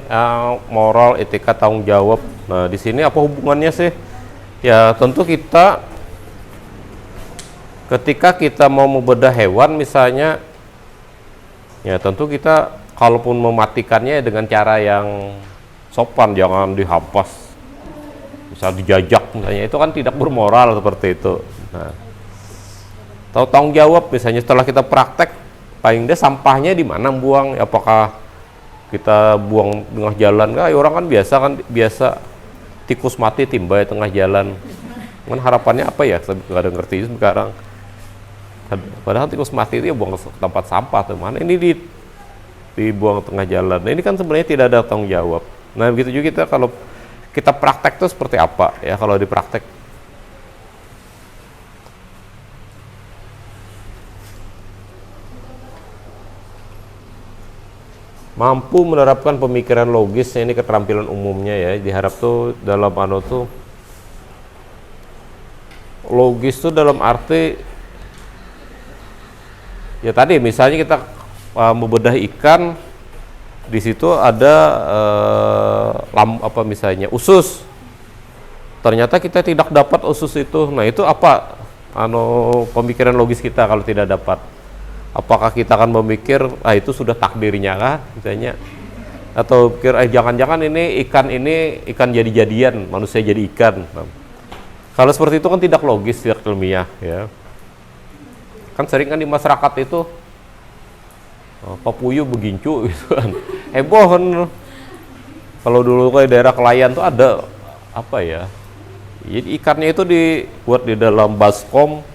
moral, etika, tanggung jawab. Nah, di sini apa hubungannya sih? Ya, tentu kita ketika kita mau membedah hewan misalnya, ya tentu kita kalaupun mematikannya dengan cara yang sopan, jangan dihampas, misal dijajak misalnya, itu kan tidak bermoral seperti itu. Nah, tahu tanggung jawab misalnya setelah kita praktek paling dia sampahnya di mana buang, apakah kita buang tengah jalan kah? Orang kan biasa tikus mati timba di tengah jalan, kan harapannya apa ya, saya nggak ada ngerti sekarang. Padahal tikus mati itu ya buang ke tempat sampah, tuh mana ini dibuang tengah jalan. Nah, ini kan sebenarnya tidak ada tanggung jawab. Nah, begitu juga kita kalau kita praktek itu seperti apa ya kalau dipraktek. Mampu menerapkan pemikiran logis, ini keterampilan umumnya ya, diharap tuh dalam tuh logis tuh dalam arti ya tadi misalnya kita membedah ikan, di situ ada apa misalnya usus, ternyata kita tidak dapat usus itu. Nah, itu apa pemikiran logis kita kalau tidak dapat? Apakah kita akan memikir itu sudah takdirnya kah misalnya, atau pikir jangan-jangan ini ikan jadi-jadian, manusia jadi ikan. Nah, kalau seperti itu kan tidak logis, tidak ilmiah ya. Kan sering kan di masyarakat itu papuyu begincu gitu kan, heboh kan. Kalau dulu kayak daerah Kelayan tuh ada apa ya, jadi ikannya itu dibuat di dalam baskom,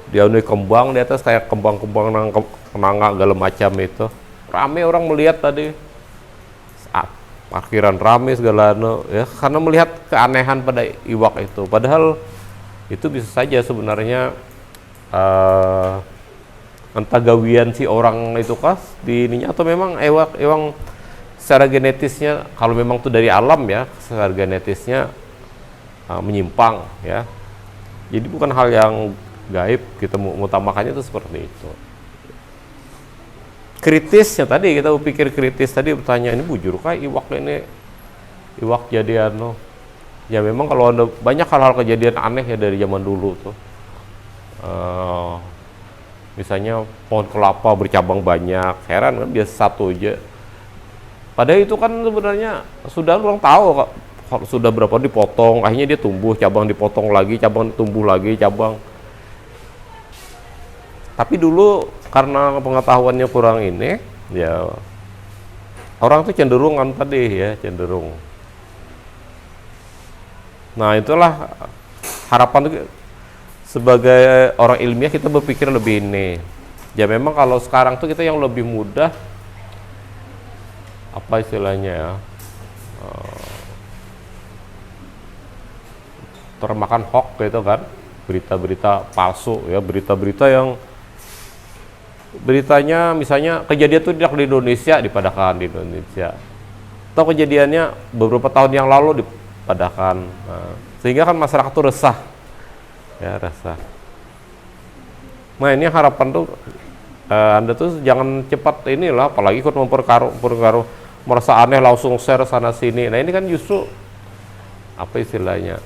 dia kembang di atas kayak kembang-kembang nangka segala macam itu. Rame orang melihat tadi, parkiran rame segala ya, karena melihat keanehan pada iwak itu. Padahal itu bisa saja sebenarnya entah gawian si orang itu kah di ininya, atau memang ewang secara genetisnya, kalau memang itu dari alam ya, secara genetisnya menyimpang ya. Jadi bukan hal yang gaib, kita mengutamakannya itu seperti itu. Kritisnya tadi kita pikir kritis tadi, bertanya ini bujur kah iwak ini, iwak jadi ya memang kalau ada banyak hal-hal kejadian aneh ya dari zaman dulu tuh. Misalnya pohon kelapa bercabang banyak, heran kan biasa satu aja. Padahal itu kan sebenarnya sudah orang tahu kok, sudah berapa dipotong, akhirnya dia tumbuh, cabang dipotong lagi, cabang tumbuh lagi, cabang. Tapi dulu karena pengetahuannya kurang ini, ya orang tuh cenderung kan tadi ya, cenderung. Nah, itulah harapan tuh, sebagai orang ilmiah kita berpikir lebih ini. Ya memang kalau sekarang tuh kita yang lebih mudah, apa istilahnya ya, termakan hoax gitu kan, berita-berita palsu ya, berita-berita yang beritanya misalnya kejadian itu tidak di Indonesia, dipadahkan di Indonesia, atau kejadiannya beberapa tahun yang lalu dipadahkan. Nah, sehingga kan masyarakat tuh resah ya, resah. Nah, ini harapan tuh Anda tuh jangan cepat inilah, apalagi ikut memperkaruh merasa aneh langsung share sana sini. Nah, ini kan justru apa istilahnya,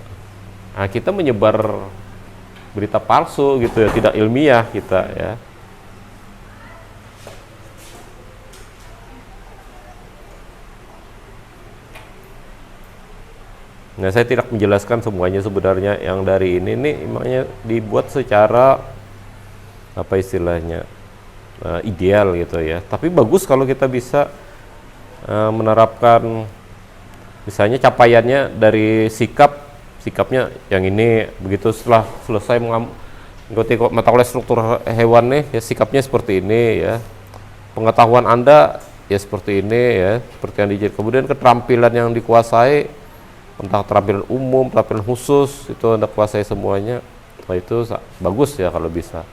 nah, kita menyebar berita palsu gitu ya, tidak ilmiah kita ya. Nah, saya tidak menjelaskan semuanya sebenarnya, yang dari ini nih makanya dibuat secara apa istilahnya ideal gitu ya. Tapi bagus kalau kita bisa menerapkan misalnya capaiannya dari sikapnya yang ini, begitu setelah selesai mengikuti mata kuliah struktur hewan nih ya, sikapnya seperti ini ya. Pengetahuan Anda ya seperti ini ya, seperti yang dijadi. Kemudian keterampilan yang dikuasai, entah keterampilan umum, keterampilan khusus, itu Anda kuasai semuanya. Nah, itu bagus ya kalau bisa.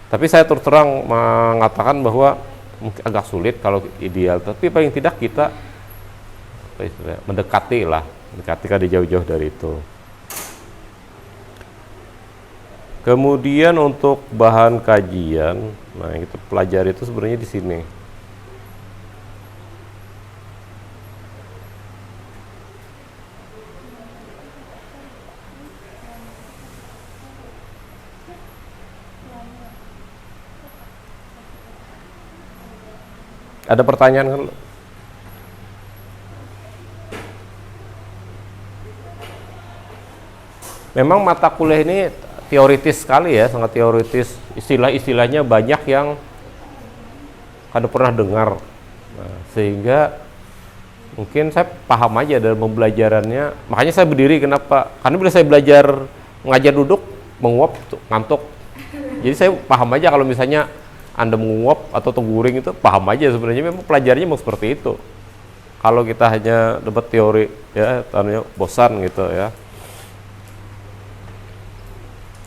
Tapi saya terus terang mengatakan bahwa mungkin agak sulit kalau ideal, tapi paling tidak kita mendekati kan jauh-jauh dari itu. Kemudian untuk bahan kajian, nah yang kita pelajari itu sebenarnya di sini. Ada pertanyaan kan? Memang mata kuliah ini teoritis sekali ya, sangat teoritis. Istilah-istilahnya banyak yang kada pernah dengar. Nah, sehingga mungkin saya paham aja dalam pembelajarannya. Makanya saya berdiri, kenapa? Karena bila saya belajar mengajar duduk, menguap, ngantuk. Jadi saya paham aja kalau misalnya Anda menguap atau terguring itu, paham aja sebenarnya memang pelajarannya memang seperti itu. Kalau kita hanya dapat teori ya, tanya bosan gitu ya.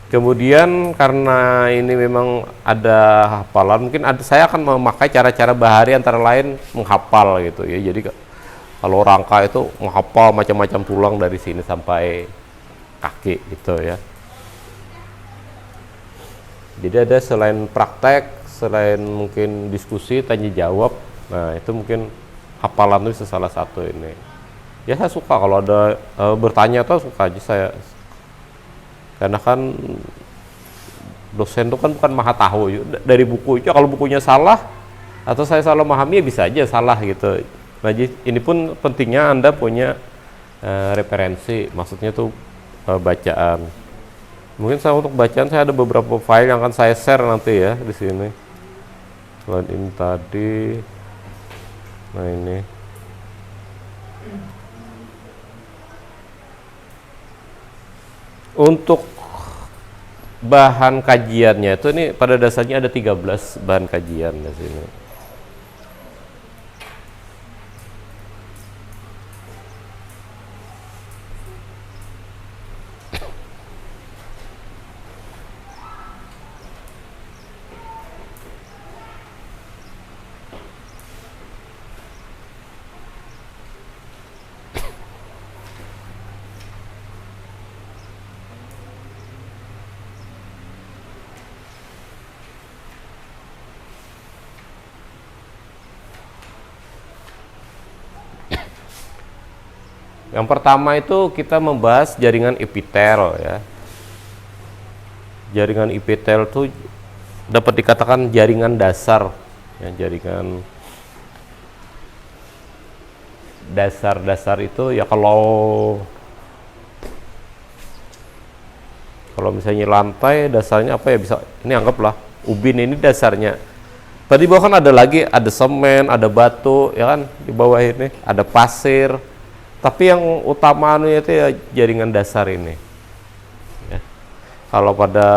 Kemudian karena ini memang ada hafalan, mungkin saya akan memakai cara-cara bahari antara lain menghafal gitu ya. Jadi kalau rangka itu menghafal macam-macam tulang dari sini sampai kaki gitu ya. Jadi ada selain praktek, selain mungkin diskusi, tanya jawab, nah itu mungkin hafalan itu salah satu ini. Ya saya suka kalau ada bertanya tuh suka aja saya. Karena kan dosen itu kan bukan maha tahu dari buku itu, kalau bukunya salah atau saya salah memahami ya bisa aja salah gitu. Nah ini pun pentingnya Anda punya referensi, maksudnya tuh bacaan. Mungkin saya untuk bacaan saya ada beberapa file yang akan saya share nanti ya di sini. Selain ini tadi, nah ini. Untuk bahan kajiannya itu ini pada dasarnya ada 13 bahan kajian di sini. Yang pertama itu kita membahas jaringan epitel ya. Jaringan epitel itu dapat dikatakan jaringan dasar ya, jaringan dasar itu ya kalau misalnya lantai dasarnya apa ya, bisa ini anggaplah ubin ini dasarnya. Tadi bawah kan ada lagi, ada semen, ada batu ya kan, di bawah ini ada pasir. Tapi yang utamanya itu ya jaringan dasar ini. Ya. Kalau pada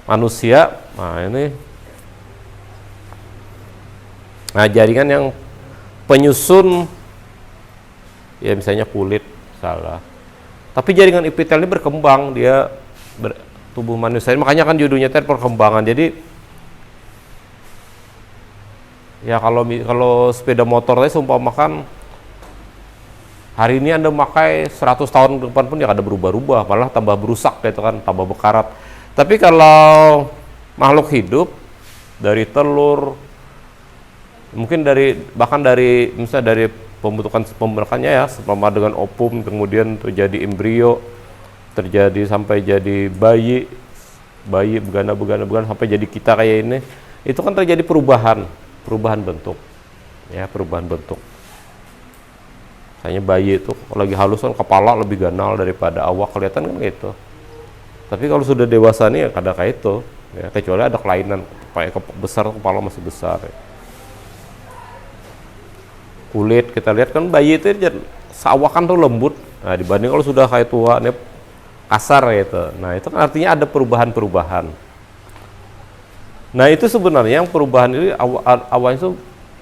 manusia, nah ini, nah jaringan yang penyusun, ya misalnya kulit, salah. Tapi jaringan epitel ini berkembang, dia tubuh manusia. Makanya kan judulnya tadi perkembangan. Jadi ya kalau sepeda motor tadi seumpamakan hari ini Anda memakai 100 tahun ke depan pun ya ada berubah-ubah, malah tambah berusak gitu kan, tambah berkarat. Tapi kalau makhluk hidup dari telur, mungkin bahkan dari misalnya dari pembentukannya ya, sama dengan ovum, kemudian terjadi embrio, terjadi sampai jadi bayi begana sampai jadi kita kayak ini, itu kan terjadi perubahan bentuk ya, perubahan bentuk. Misalnya bayi itu lagi halus kan kepala lebih ganal daripada awak, kelihatan kan gitu. Tapi kalau sudah dewasa nih ya kadang kayak itu ya, kecuali ada kelainan kayak besar, kepala masih besar ya. Kulit kita lihat kan bayi itu seawakan tuh lembut, nah dibanding kalau sudah kayak tua nih kasar gitu. Nah itu kan artinya ada perubahan. Nah itu sebenarnya yang perubahan ini awalnya itu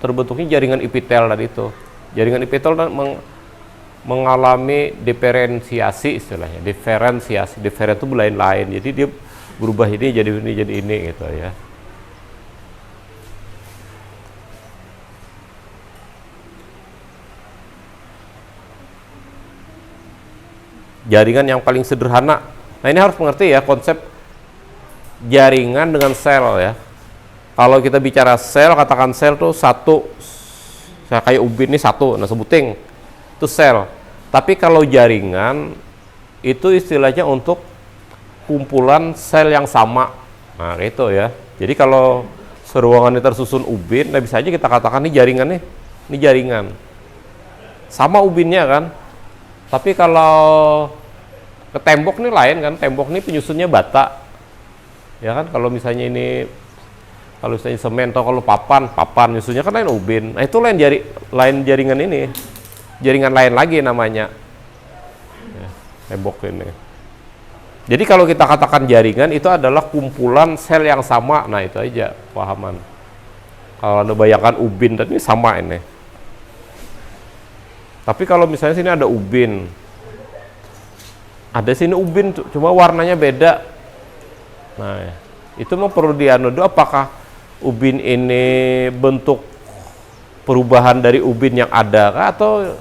terbentuknya jaringan epitel tadi itu. Jaringan epitel mengalami diferensiasi istilahnya. Diferen itu lain-lain. Jadi dia berubah ini jadi ini gitu ya. Jaringan yang paling sederhana. Nah, ini harus mengerti ya konsep jaringan dengan sel ya. Kalau kita bicara sel, katakan sel tuh satu, kayak ubin ini satu, nah sebuting itu sel. Tapi kalau jaringan itu istilahnya untuk kumpulan sel yang sama. Nah, itu ya. Jadi kalau seruangan ini tersusun ubin, nah bisa aja kita katakan ini jaringan nih, ini jaringan. Sama ubinnya kan. Tapi kalau ke tembok nih lain kan, tembok nih penyusunnya bata. Ya kan, kalau misalnya ini kalau misalnya semen atau kalau papan nyusunnya kan lain ubin. Nah, itu lain jaringan ini. Jaringan lain lagi namanya. Ya, tembok ini. Jadi kalau kita katakan jaringan itu adalah kumpulan sel yang sama. Nah, itu aja pahaman. Kalau Anda bayangkan ubin tadi sama ini. Tapi kalau misalnya sini ada ubin. Ada sini ubin cuma warnanya beda. Nah, itu mau perlu dianodo apakah ubin ini bentuk perubahan dari ubin yang ada kah, atau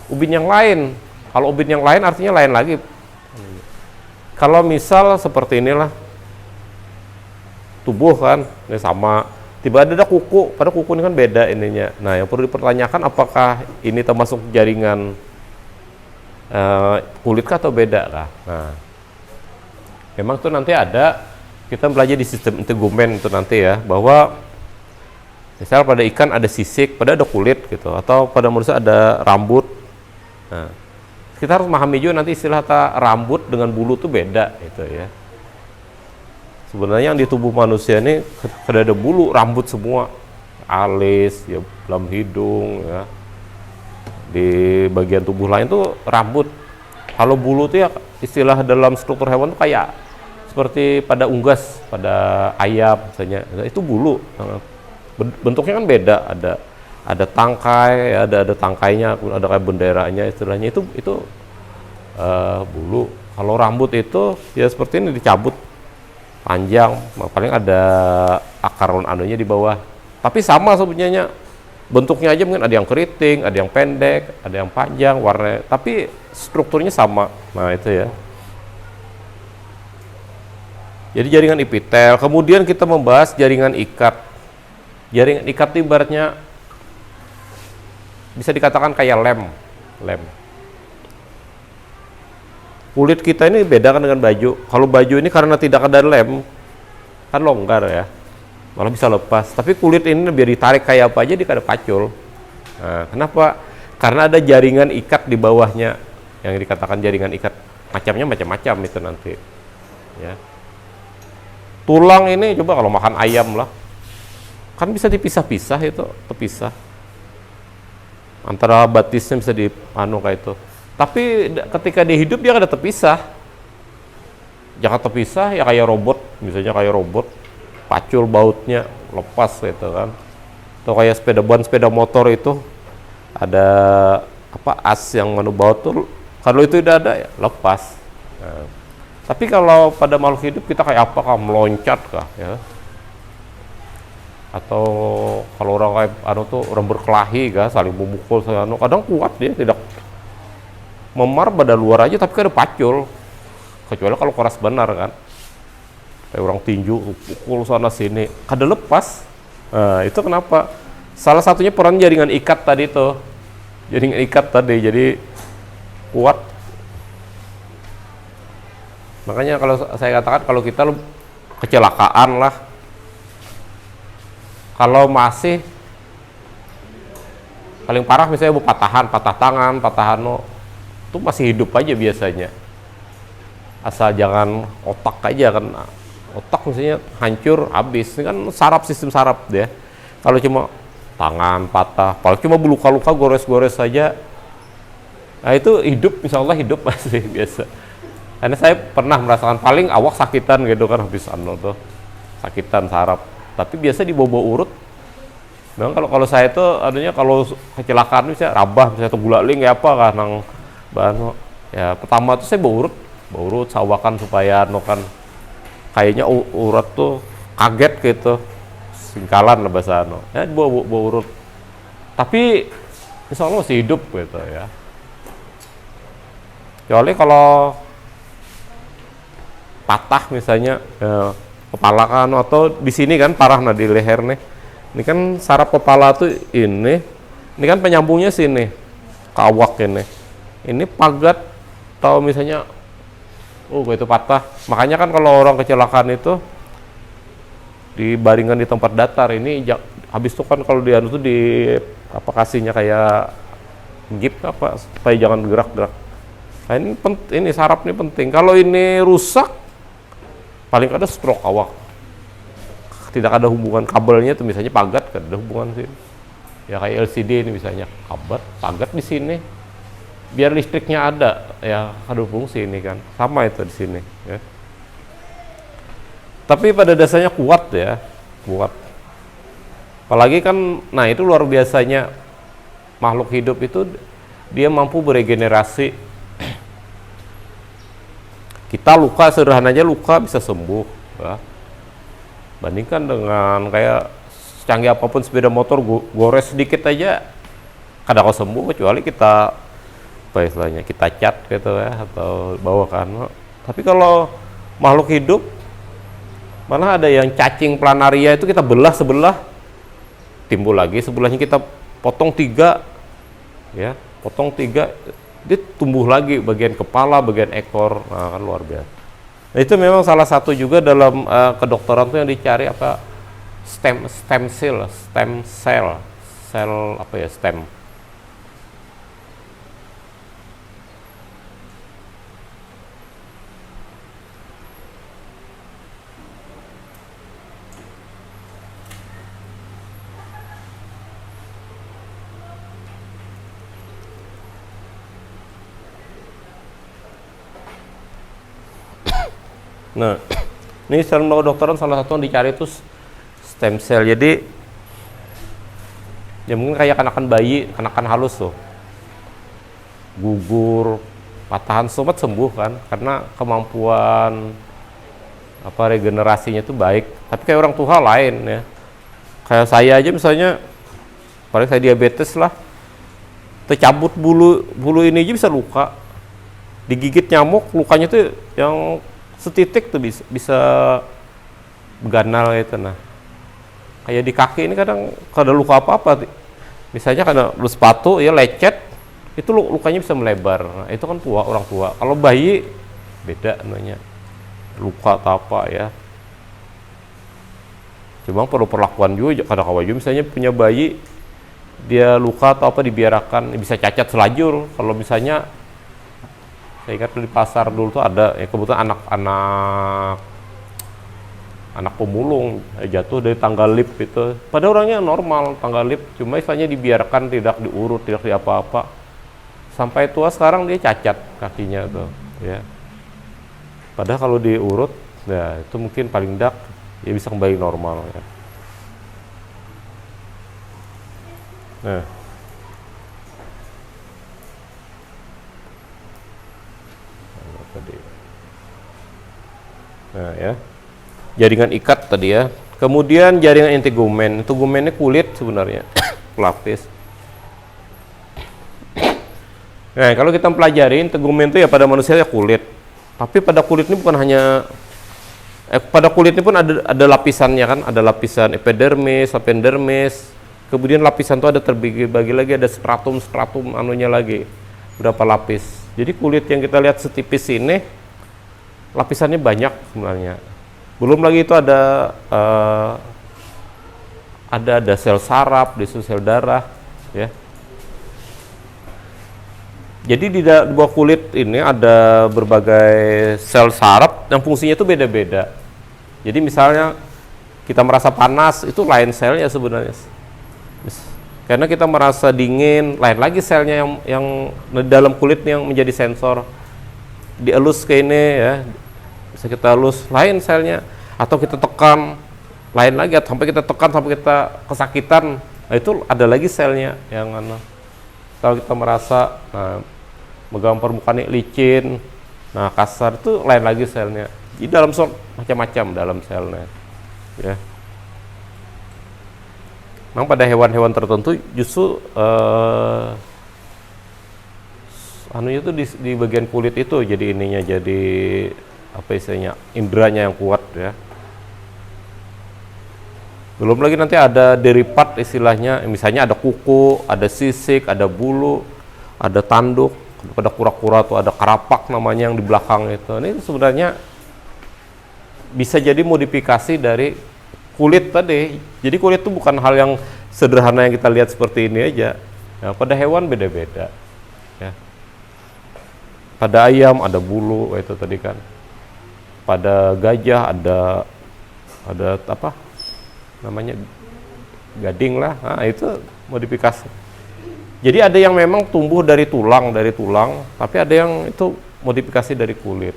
ubin yang lain? Kalau ubin yang lain artinya lain lagi. Kalau misal seperti inilah tubuh kan, ini sama. Tiba ada kuku, pada kuku ini kan beda ininya. Nah, yang perlu dipertanyakan apakah ini termasuk jaringan kulit kah atau beda kah? Nah, memang tuh nanti ada, kita belajar di sistem integumen itu nanti ya, bahwa misal pada ikan ada sisik, pada ada kulit gitu, atau pada manusia ada rambut. Nah, kita harus memahami juga nanti istilah rambut dengan bulu itu beda gitu ya. Sebenarnya yang di tubuh manusia ini ada bulu, rambut semua, alis, ya, dalam hidung, ya. Di bagian tubuh lain tuh rambut. Kalau bulu tuh ya istilah dalam struktur hewan tuh kayak seperti pada unggas, pada ayam misalnya, itu bulu. Bentuknya kan beda, ada tangkai, ada tangkainya, ada kayak benderanya istilahnya, itu bulu. Kalau rambut itu ya seperti ini, dicabut panjang, paling ada akar anunya di bawah. Tapi sama sebenarnya bentuknya aja, mungkin ada yang keriting, ada yang pendek, ada yang panjang, warna, tapi strukturnya sama. Nah, itu ya. Jadi jaringan epitel. Kemudian kita membahas jaringan ikat. Jaringan ikat itu ibaratnya bisa dikatakan kayak lem. Kulit kita ini beda kan dengan baju. Kalau baju ini karena tidak ada lem, kan longgar ya, malah bisa lepas. Tapi kulit ini biar ditarik kayak apa aja dia kada pacul. Nah, kenapa? Karena ada jaringan ikat di bawahnya, yang dikatakan jaringan ikat. Macamnya macam-macam itu nanti. Ya. Tulang ini coba kalau makan ayam lah, kan bisa dipisah-pisah, itu terpisah. Antara batisnya bisa kayak itu. Tapi ketika dia hidup dia ada terpisah. Jangan terpisah ya kayak robot, misalnya kayak robot, pacul bautnya lepas gitu kan. Atau kayak sepeda motor itu ada as yang baut tuh, kalau itu udah ada ya lepas. Nah, tapi kalau pada makhluk hidup kita kayak apakah meloncat kah ya? Atau kalau orang kayak orang berkelahi kah, saling memukul, kadang kuat dia, tidak memar pada luar aja tapi kan ada pacul, kecuali kalau keras benar kan, kayak orang tinju pukul sana sini kada lepas. Nah, itu kenapa? Salah satunya peran jaringan ikat tadi tuh, jaringan ikat tadi jadi kuat. Makanya kalau saya katakan kalau kita kecelakaan lah, kalau masih paling parah misalnya patah tangan, itu masih hidup aja biasanya, asal jangan otak aja kan. Otak misalnya hancur habis, ini kan sistem saraf dia. Kalau cuma tangan patah, kalau cuma luka-luka gores-gores saja, nah itu hidup, insyaallah hidup masih biasa. Karena saya pernah merasakan paling awak sakitan gitu kan, habis tuh sakitan saraf, tapi biasa di bawah urut Memang kalau saya itu adanya kalau kecelakaan bisa rabah, misalnya atau gulaling ya apa kan nang bahan ya pertama tuh saya bau urut sawakan supaya no kan kayaknya urat tuh kaget gitu singkalan lah bahasa no ya bau urut tapi insya Allah masih hidup gitu ya kecuali kalau patah misalnya ya, kepala kan atau di sini kan parah nah di leher nih ini kan saraf kepala tuh ini kan penyambungnya sini kawak ini pagat atau misalnya itu patah makanya kan kalau orang kecelakaan itu dibaringkan di tempat datar ini habis itu kan kalau dia itu di apa kasihnya kayak gip apa supaya jangan gerak-gerak nah ini saraf ini penting kalau ini rusak paling ada stroke awak tidak ada hubungan kabelnya tuh misalnya pagat kan ada hubungan sih ya kayak LCD ini misalnya pagat di sini biar listriknya ada ya ada fungsi ini kan sama itu di sini ya tapi pada dasarnya kuat apalagi kan nah itu luar biasanya makhluk hidup itu dia mampu beregenerasi kita luka sederhananya luka bisa sembuh ya. Bandingkan dengan kayak canggih apapun sepeda motor gores sedikit aja kadang sembuh kecuali kita apa istilahnya kita cat gitu ya atau bawa kan tapi kalau makhluk hidup malah ada yang cacing planaria itu kita belah sebelah timbul lagi sebelahnya kita potong tiga dia tumbuh lagi bagian kepala bagian ekor nah kan luar biasa nah, itu memang salah satu juga dalam kedokteran tuh yang dicari apa stem cell apa ya stem. Nah, ini dalam kedokteran salah satu yang dicari itu stem cell. Jadi, ya mungkin kayak kanakan bayi, kanakan halus tuh, gugur, patahan somat sembuh kan, karena kemampuan apa regenerasinya itu baik. Tapi kayak orang tua lain ya, kayak saya aja misalnya, paling saya diabetes lah, tercabut bulu ini aja bisa luka, digigit nyamuk, lukanya tuh yang setitik tuh bisa ganal itu nah kayak di kaki ini kadang ada luka apa-apa misalnya karena lu sepatu ya lecet itu lukanya bisa melebar nah, itu kan orang tua kalau bayi beda namanya luka atau apa ya cuma perlu perlakuan juga kadang-kadang misalnya punya bayi dia luka atau apa dibiarkan bisa cacat selajur kalau misalnya saya ingat di pasar dulu tuh ada ya kebetulan anak pemulung jatuh dari tangga lift itu pada orangnya normal tangga lift cuma istilahnya dibiarkan tidak diurut tidak di apa-apa sampai tua sekarang dia cacat kakinya tuh ya padahal kalau diurut ya itu mungkin paling dak ya bisa kembali normal ya. Nah nah ya jaringan ikat tadi ya kemudian jaringan integumen ini kulit sebenarnya pelapis nah kalau kita pelajari integumen itu ya pada manusia ya kulit tapi pada kulit ini bukan hanya pada kulit ini pun ada lapisannya kan ada lapisan epidermis, apodermis kemudian lapisan itu ada terbagi lagi ada stratum anunya lagi berapa lapis jadi kulit yang kita lihat setipis ini lapisannya banyak sebenarnya. Belum lagi itu ada sel saraf, di sel darah, ya. Jadi di bawah kulit ini ada berbagai sel saraf yang fungsinya itu beda-beda. Jadi misalnya kita merasa panas itu lain selnya sebenarnya. Karena kita merasa dingin, lain lagi selnya yang di dalam kulit yang menjadi sensor. Dielus ke ini ya bisa kita elus lain selnya atau kita tekan lain lagi sampai kita tekan sampai kita kesakitan Nah, itu ada lagi selnya yang kalau kita merasa megang permukaan ini licin, nah kasar, itu lain lagi selnya. Di dalam sel macam-macam dalam selnya, ya. Memang pada hewan-hewan tertentu justru anunya itu di bagian kulit itu jadi ininya, jadi apa istilahnya, indranya yang kuat, ya. Belum lagi nanti ada derivat istilahnya, misalnya ada kuku, ada sisik, ada bulu, ada tanduk, ada kura-kura tuh, ada karapak namanya yang di belakang itu. Ini sebenarnya bisa jadi modifikasi dari kulit tadi. Jadi kulit itu bukan hal yang sederhana yang kita lihat seperti ini aja. Nah, pada hewan beda-beda. Ya. Pada ayam ada bulu itu tadi kan. Pada gajah ada apa? Namanya gading lah, nah, itu modifikasi. Jadi ada yang memang tumbuh dari tulang, tapi ada yang itu modifikasi dari kulit.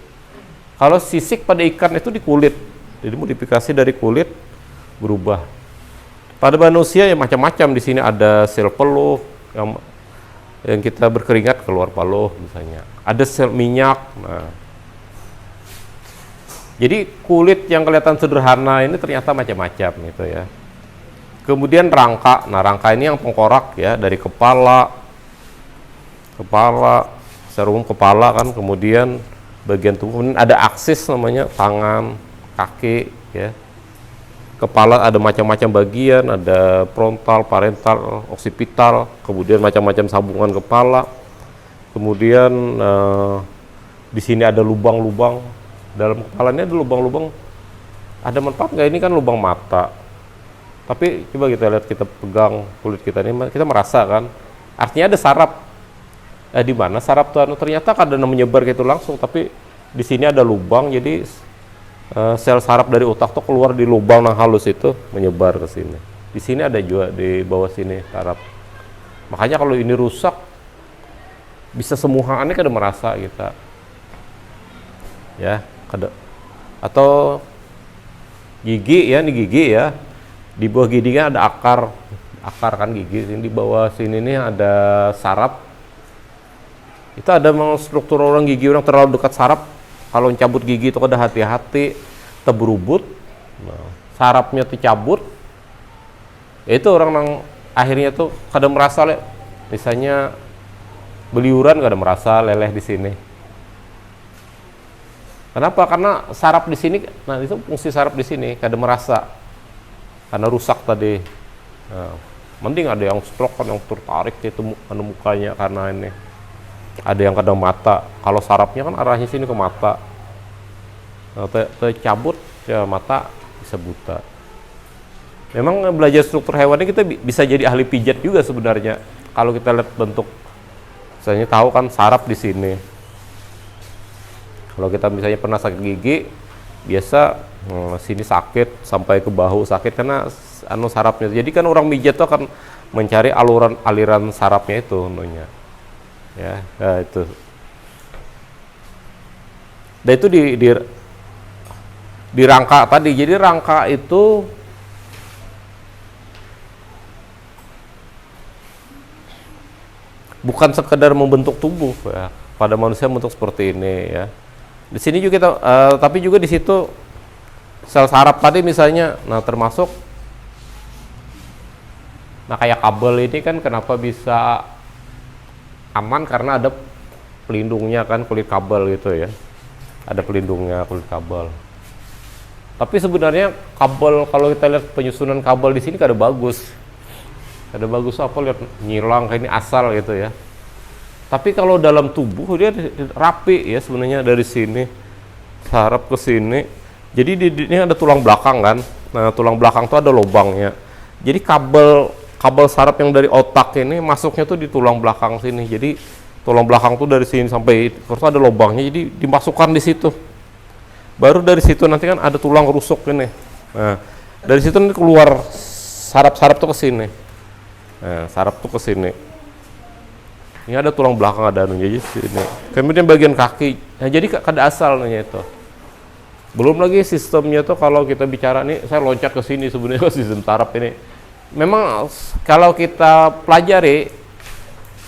Kalau sisik pada ikan itu di kulit, jadi modifikasi dari kulit berubah. Pada manusia ya macam-macam, di sini ada sel peluh yang kita berkeringat keluar peluh misalnya, ada sel minyak. Nah, jadi kulit yang kelihatan sederhana ini ternyata macam-macam gitu ya. Kemudian rangka, nah rangka ini yang tengkorak ya, dari kepala, secara umum kepala kan, kemudian bagian tubuh, kemudian ada aksis namanya, tangan, kaki ya. Kepala ada macam-macam bagian, ada frontal, parental, oksipital, kemudian macam-macam sambungan kepala. Kemudian di sini ada lubang-lubang. Dalam kepalanya ada lubang-lubang. Ada manfaat nggak? Ini kan lubang mata. Tapi coba kita lihat, kita pegang kulit kita ini, kita merasa kan, artinya ada saraf. Di mana saraf tuh? Ternyata kadang menyebar gitu langsung, tapi di sini ada lubang, jadi sel saraf dari otak tuh keluar di lubang yang halus itu, menyebar ke sini. Di sini ada juga di bawah sini saraf. Makanya kalau ini rusak, bisa semua aneh kada merasa kita. Ya. Atau gigi ya, ini gigi ya, di bawah giginya ada akar kan gigi, ini di bawah sini nih ada saraf. Itu ada memang struktur orang gigi, orang terlalu dekat saraf, kalau cabut gigi itu ada hati-hati, terberubut, sarafnya tercabut, ya itu orang yang akhirnya tuh kadang merasa misalnya beliuran, kadang merasa leleh di sini. Kenapa? Karena saraf di sini, nah itu fungsi saraf di sini, kada merasa, karena rusak tadi. Nah, mending ada yang stroke kan, yang tertarik itu mukanya karena ini. Ada yang kadang mata, kalau sarafnya kan arahnya sini ke mata, nah, tercabut ya mata bisa buta. Memang belajar struktur hewan ini kita bisa jadi ahli pijat juga sebenarnya. Kalau kita lihat bentuk, misalnya tahu kan saraf di sini. Kalau kita misalnya pernah sakit gigi, biasa sini sakit sampai ke bahu sakit karena sarafnya. Jadi kan orang pijat itu akan mencari aliran sarafnya itu namanya. Ya, itu. Dan itu di rangka tadi. Jadi rangka itu bukan sekedar membentuk tubuh ya. Pada manusia bentuk seperti ini ya. Di sini juga kita, tapi juga di situ sel saraf tadi misalnya, nah termasuk, nah kayak kabel ini kan kenapa bisa aman, karena ada pelindungnya kan, kulit kabel gitu ya, ada pelindungnya kulit kabel. Tapi sebenarnya kabel, kalau kita lihat penyusunan kabel di sini kada bagus apa, lihat nyilang kayak ini asal gitu ya. Tapi kalau dalam tubuh dia rapi ya sebenarnya, dari sini saraf ke sini. Jadi ini ada tulang belakang kan. Nah, tulang belakang tuh ada lubangnya. Jadi kabel saraf yang dari otak ini masuknya tuh di tulang belakang sini. Jadi tulang belakang tuh dari sini sampai terus ada lubangnya. Jadi dimasukkan di situ. Baru dari situ nanti kan ada tulang rusuk ini. Nah, dari situ nanti keluar saraf-saraf tuh ke sini. Nah, saraf tuh ke sini. Ini ada tulang belakang, ada anunya di sini. Kemudian bagian kaki. Nah, jadi kada asalnya itu. Belum lagi sistemnya tuh, kalau kita bicara nih, saya loncat ke sini sebenarnya sistem saraf ini. memang kalau kita pelajari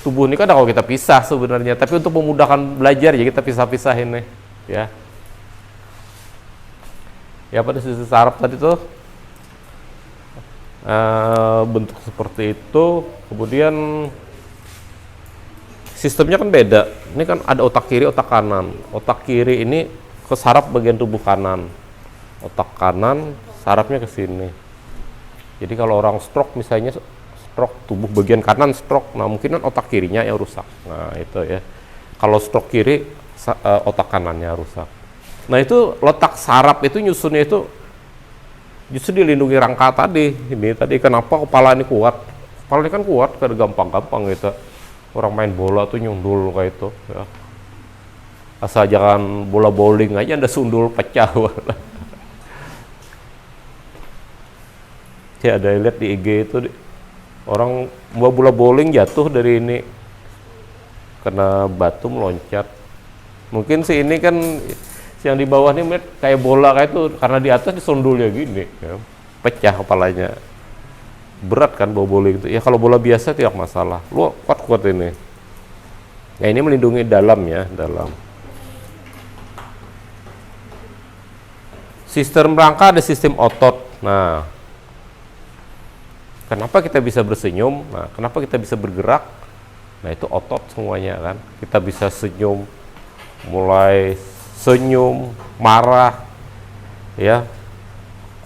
tubuh ini kan kalau kita pisah sebenarnya, tapi untuk memudahkan belajar ya kita pisah-pisahin nih, ya. Ya pada sisi saraf tadi tuh bentuk seperti itu, kemudian sistemnya kan beda. Ini kan ada otak kiri, otak kanan. Otak kiri ini ke saraf bagian tubuh kanan, otak kanan sarafnya ke sini. Jadi kalau orang stroke misalnya, stroke tubuh bagian kanan stroke, nah mungkin kan otak kirinya yang rusak. Nah itu ya. Kalau stroke kiri, otak kanannya rusak. Nah itu letak saraf itu nyusunnya itu justru dilindungi rangka tadi. Ini tadi kenapa kepala ini kuat? Kepala ini kan kuat, karena gampang-gampang gitu. Orang main bola tuh nyundul kayak itu. Ya. Asal jangan bola bowling aja Anda sundul pecah. Ya ada yang lihat di IG itu orang bawa bola bowling jatuh dari ini kena batu meloncat. Mungkin sih ini kan yang di bawah ini kayak bola kayak itu, karena di atas disundul ya gini, ya. Pecah kepalanya. Berat kan bawa bowling itu. Ya kalau bola biasa tidak masalah. Lu kuat-kuat ini. Ya ini melindungi dalam ya, dalam. Sistem rangka ada sistem otot. Nah, kenapa kita bisa bersenyum? Nah, kenapa kita bisa bergerak? Nah, itu otot semuanya kan. Kita bisa senyum, mulai senyum, marah, ya,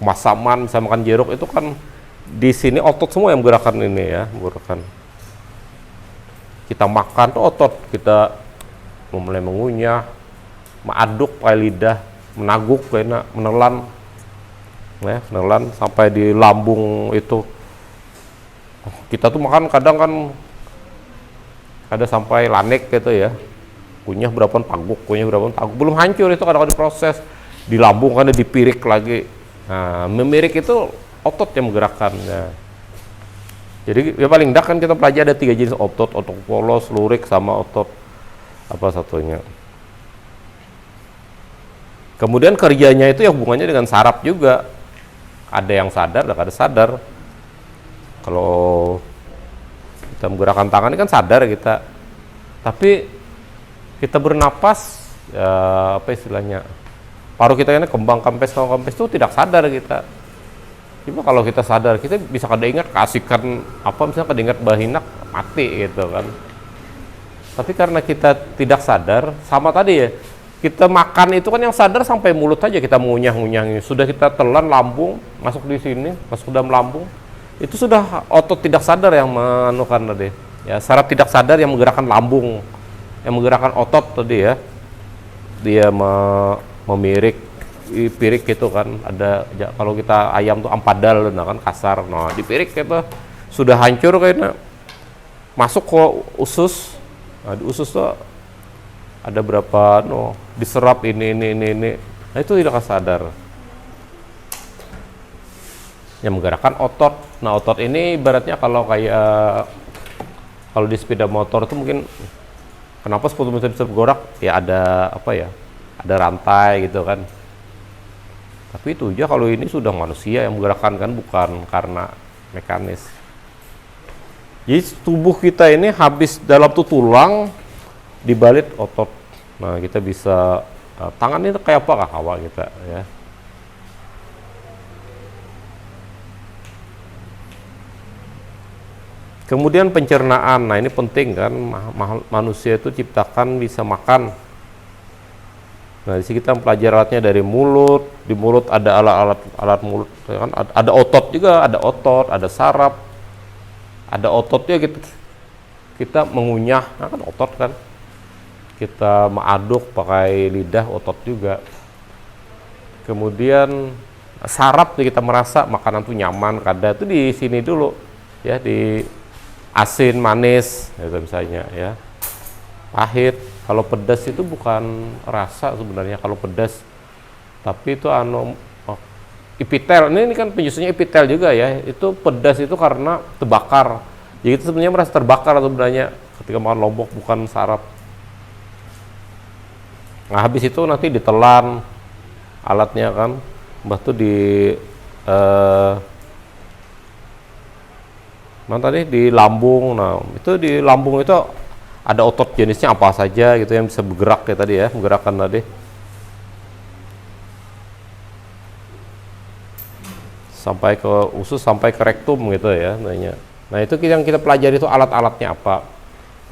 kemasaman, bisa makan jeruk, itu kan di sini otot semua yang menggerakkan ini ya, menggerakkan. Kita makan tuh otot, kita mulai mengunyah, mengaduk pakai lidah, menaguk, kayak menelan, ya, menelan sampai di lambung itu. Kita tuh makan kadang kan ada sampai lanek gitu ya. Kunyah berapa taguk, belum hancur itu kadang-kadang diproses di lambung kan dipirik lagi. Nah, memirik itu otot yang menggerakkan. Ya. Jadi ya paling enggak kan kita pelajari ada 3 jenis otot, otot polos, lurik, sama otot apa satunya. Kemudian kerjanya itu ya hubungannya dengan saraf juga. Ada yang sadar, ada sadar. Kalau kita menggerakkan tangan ini kan sadar kita. Tapi kita bernapas, ya, apa istilahnya, paru kita ini kembang kempes itu tidak sadar kita. Cuma kalau kita sadar, kita bisa ingat kasihkan apa, misalnya ingat bahinak mati gitu kan. Tapi karena kita tidak sadar, sama tadi ya, kita makan itu kan yang sadar sampai mulut aja kita mengunyah-ngunyah. Sudah kita telan lambung, masuk di sini, masuk ke dalam lambung, itu sudah otot tidak sadar yang menukan tadi. Ya, saraf tidak sadar yang menggerakkan lambung, yang menggerakkan otot tadi ya, dia memirik, pirik gitu kan. Ada kalau kita ayam tuh ampadal, nah kan kasar, nah dipirik gitu, sudah hancur kayaknya, masuk ke usus. Nah di usus tuh ada berapa, diserap ini. Nah itu tidak sadar. Yang menggerakkan otot. Nah otot ini ibaratnya kalau di sepeda motor itu mungkin kenapa sepatu motor bisa bergerak? Ya ada apa ya? Ada rantai gitu kan. Tapi itu aja, kalau ini sudah manusia yang menggerakkan kan, bukan karena mekanis. Jadi tubuh kita ini habis dalam tuh tulang dibalit otot. Nah kita bisa tangan ini kayak apa kah hawa kita ya. Kemudian pencernaan, nah ini penting kan, manusia itu ciptakan bisa makan. Nah di sini kita mempelajari alatnya dari mulut. Di mulut ada alat mulut, kan? Ada otot juga, ada otot, ada saraf, ada ototnya kita mengunyah, nah kan otot kan. Kita mengaduk pakai lidah, otot juga. Kemudian saraf kita merasa makanan tuh nyaman, kada itu di sini dulu ya, di asin, manis, gitu misalnya ya, pahit. Kalau pedas itu bukan rasa sebenarnya kalau pedas, tapi itu epitel. Ini kan penyusunnya epitel juga ya. Itu pedas itu karena terbakar. Jadi itu sebenarnya merasa terbakar sebenarnya ketika makan lombok, bukan saraf. Nah habis itu nanti ditelan alatnya kan, mbah tuh Nah tadi di lambung, nah itu di lambung itu ada otot jenisnya apa saja gitu yang bisa bergerak ya tadi ya, menggerakkan tadi. Sampai ke usus, sampai ke rektum gitu ya. Nah itu yang kita pelajari itu alat-alatnya apa.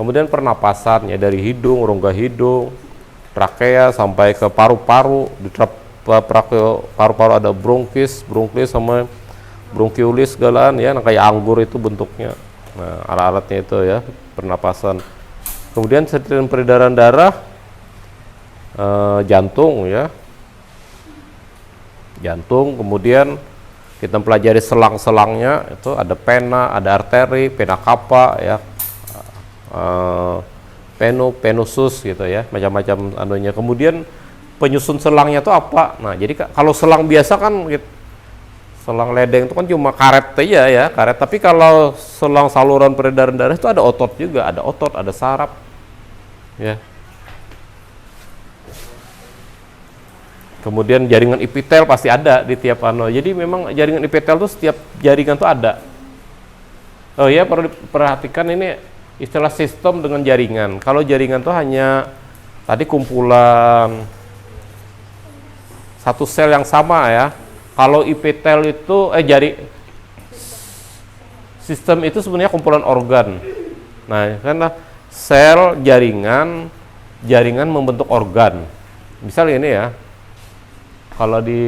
Kemudian pernapasan ya dari hidung, rongga hidung, trakea sampai ke paru-paru. Di paru-paru ada bronkis sama bronkiulis segalaan ya, nah kayak anggur itu bentuknya. Nah alat-alatnya itu ya, pernapasan. Kemudian sistem peredaran darah, jantung ya, jantung. Kemudian kita pelajari selang-selangnya, itu ada pena, ada arteri, pena cava ya, penusus gitu ya, macam-macam anunya. Kemudian penyusun selangnya itu apa? Nah jadi kalau selang biasa kan selang ledeng itu kan cuma karet aja ya, karet. Tapi kalau selang saluran peredaran darah itu ada otot juga, ada otot, ada saraf ya. Kemudian jaringan epitel pasti ada di tiap jadi memang jaringan epitel itu setiap jaringan itu ada. Oh ya, perlu diperhatikan ini istilah sistem dengan jaringan. Kalau jaringan itu hanya tadi kumpulan satu sel yang sama ya. Kalau epitel itu sistem itu sebenarnya kumpulan organ. Nah, karena sel jaringan membentuk organ. Misal ini ya. Kalau di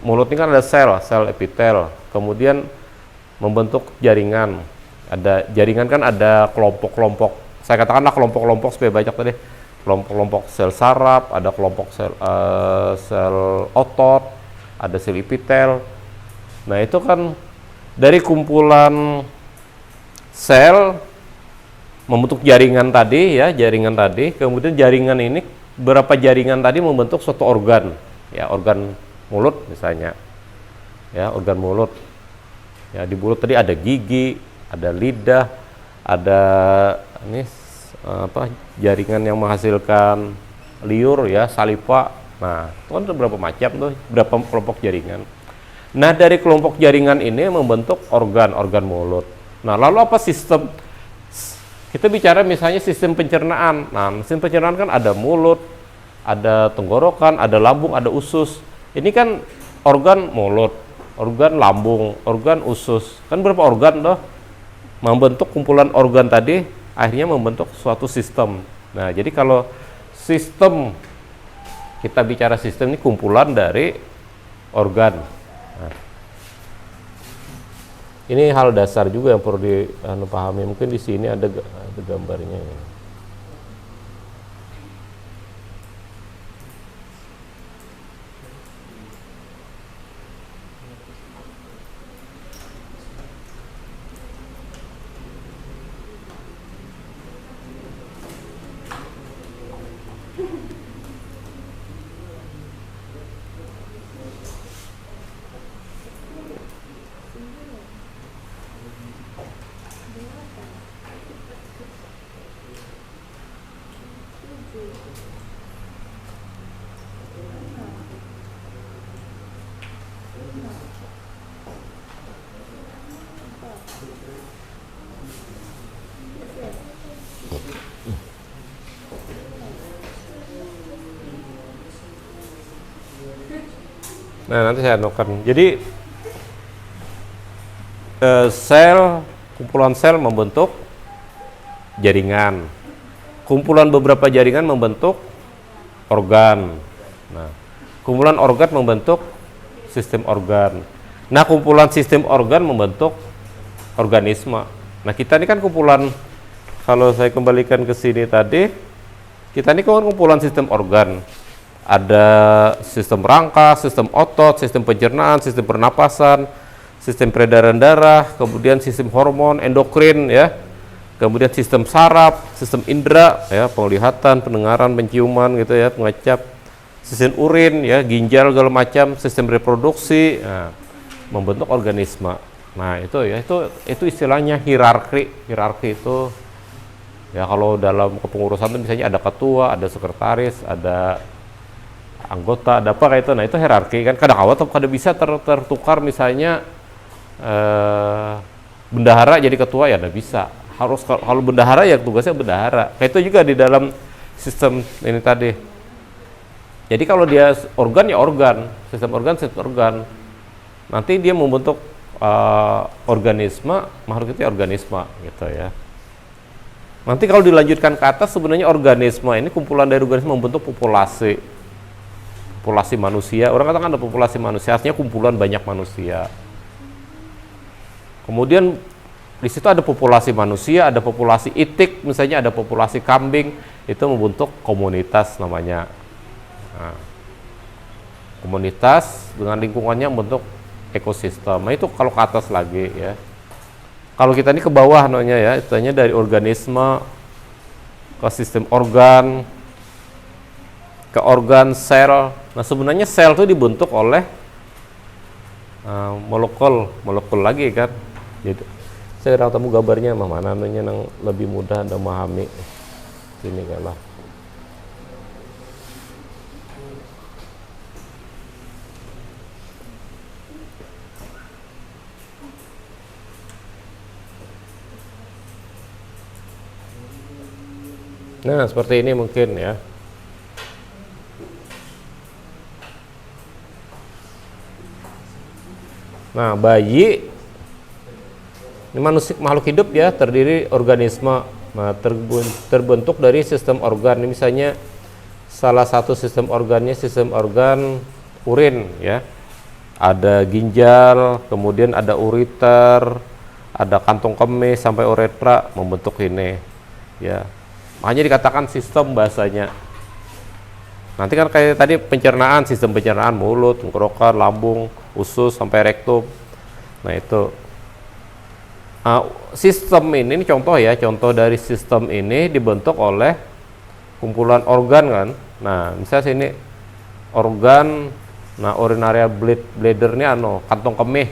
mulut ini kan ada sel epitel, kemudian membentuk jaringan. Ada jaringan kan ada kelompok-kelompok. Saya katakanlah kelompok-kelompok supaya banyak tadi. Kelompok-kelompok sel saraf, ada kelompok sel otot, ada sel epitel. Nah itu kan dari kumpulan sel membentuk jaringan tadi ya, jaringan tadi. Kemudian jaringan ini berapa jaringan tadi membentuk suatu organ. Ya, organ mulut misalnya ya, organ mulut ya. Di mulut tadi ada gigi, ada lidah, ada ini jaringan yang menghasilkan liur ya, saliva. Nah itu kan berapa macam tuh, berapa kelompok jaringan. Nah dari kelompok jaringan ini membentuk organ mulut. Nah lalu apa sistem, kita bicara misalnya sistem pencernaan. Nah sistem pencernaan kan ada mulut, ada tenggorokan, ada lambung, ada usus. Ini kan organ mulut, organ lambung, organ usus. Kan berapa organ toh? Membentuk kumpulan organ tadi, akhirnya membentuk suatu sistem. Nah, jadi kalau sistem, kita bicara sistem ini kumpulan dari organ. Nah, ini hal dasar juga yang perlu dipahami. Mungkin di sini ada gambarnya. Nah nanti saya anukan. Jadi kumpulan sel membentuk jaringan. Kumpulan beberapa jaringan membentuk organ. Nah, kumpulan organ membentuk sistem organ. Nah, kumpulan sistem organ membentuk organisme. Nah, kita ini kan kumpulan, kalau saya kembalikan ke sini tadi, kita ini kan kumpulan sistem organ. Ada sistem rangka, sistem otot, sistem pencernaan, sistem pernapasan, sistem peredaran darah, kemudian sistem hormon, endokrin ya. Kemudian sistem saraf, sistem indera ya, penglihatan, pendengaran, penciuman gitu ya, pengecap, sistem urin ya, ginjal segala macam, sistem reproduksi, nah, membentuk organisme. Nah, itu ya, itu istilahnya hierarki. Hierarki itu ya kalau dalam kepengurusan itu misalnya ada ketua, ada sekretaris, ada anggota, ada apa kayak itu. Nah, itu hierarki kan, kadang-kadang bisa tertukar misalnya bendahara jadi ketua ya nggak bisa. Harus kalau bendahara ya tugasnya bendahara. Kayak itu juga di dalam sistem ini tadi. Jadi kalau dia organ ya organ, sistem organ. Nanti dia membentuk organisme, makhluk itu ya organisme gitu ya. Nanti kalau dilanjutkan ke atas sebenarnya organisme ini kumpulan dari organisme membentuk populasi manusia. Orang katakan ada populasi manusia, artinya kumpulan banyak manusia. Kemudian di situ ada populasi manusia, ada populasi itik, misalnya ada populasi kambing, itu membentuk komunitas namanya. Nah, komunitas dengan lingkungannya membentuk ekosistem. Nah, itu kalau ke atas lagi ya. Kalau kita ini ke bawah namanya ya, istilahnya dari organisme ke sistem organ, ke organ sel. Nah, sebenarnya sel itu dibentuk oleh molekul lagi kan. Jadi saya kurang tahu gambarnya mana namanya yang lebih mudah Anda memahami. Sini kalah. Nah, seperti ini mungkin ya. Nah, bayi ini makhluk hidup ya, terdiri organisme. Nah, terbentuk dari sistem organ. Ini misalnya salah satu sistem organnya sistem organ urin ya. Ada ginjal, kemudian ada ureter, ada kantong kemih sampai uretra membentuk ini ya. Makanya dikatakan sistem bahasanya. Nanti kan kayak tadi pencernaan, sistem pencernaan mulut, tenggorokan, lambung, usus sampai rektum. Nah itu sistem ini contoh ya, contoh dari sistem ini dibentuk oleh kumpulan organ kan. Nah misalnya sini organ, nah urinaria bladder ini kantong kemih.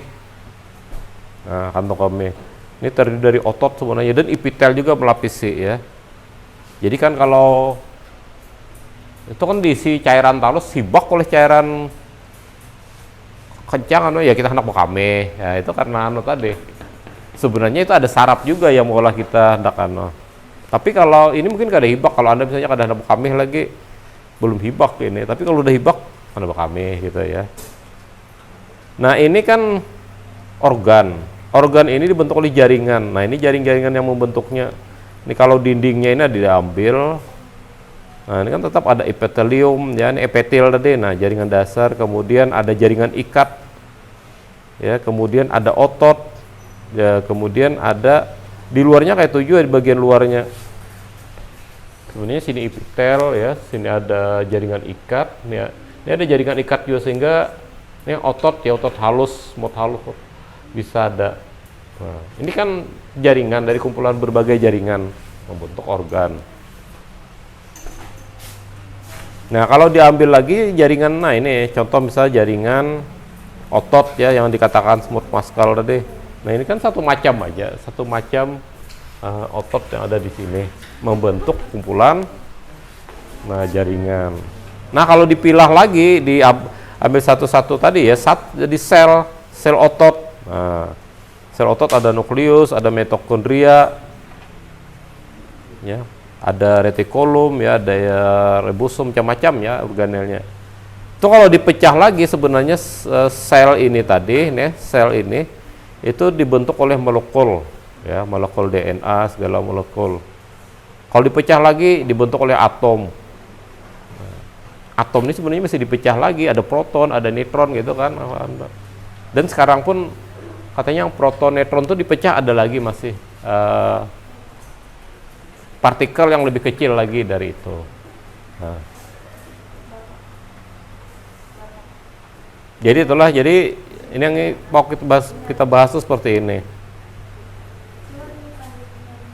Nah kantong kemih ini terdiri dari otot sebenarnya dan epitel juga melapisi ya. Jadi kan kalau itu kan diisi cairan talus hibak oleh cairan kencang ya kita hendak kame ya itu karena tadi sebenarnya itu ada saraf juga yang mengolah kita hendak tapi kalau ini mungkin gak ada hibak. Kalau Anda misalnya kada hendak kame lagi belum hibak ini, tapi kalau udah hibak hendak kame gitu ya. Nah ini kan organ ini dibentuk oleh jaringan. Nah ini jaringan yang membentuknya. Ini kalau dindingnya ini diambil, nah ini kan tetap ada epitelium ya, ini epitel tadi. Nah jaringan dasar, kemudian ada jaringan ikat, ya, kemudian ada otot, ya, kemudian ada di luarnya kayak tujuh di bagian luarnya. Sebenarnya sini epitel ya, sini ada jaringan ikat, ini ada jaringan ikat juga sehingga ini otot ya, otot halus, semut halus bisa ada. Nah, ini kan jaringan dari kumpulan berbagai jaringan membentuk organ. Nah, kalau diambil lagi jaringan, nah ini contoh misalnya jaringan otot ya yang dikatakan semut maskal tadi. Nah, ini kan satu macam aja, satu macam otot yang ada di sini membentuk kumpulan jaringan. Nah, kalau dipilah lagi, diambil satu-satu tadi ya, jadi sel otot. Nah, sel otot ada nukleus, ada mitokondria, ya, ada retikulum, ya, ada ya, ribosom, macam-macam ya organelnya. Itu kalau dipecah lagi sebenarnya sel ini tadi, nih, sel ini itu dibentuk oleh molekul, ya, molekul DNA, segala molekul. Kalau dipecah lagi dibentuk oleh atom. Atom ini sebenarnya masih dipecah lagi, ada proton, ada neutron gitu kan. Dan sekarang pun katanya yang proton neutron itu dipecah ada lagi masih partikel yang lebih kecil lagi dari itu. Nah. Jadi itulah, jadi ini yang mau kita bahas seperti ini.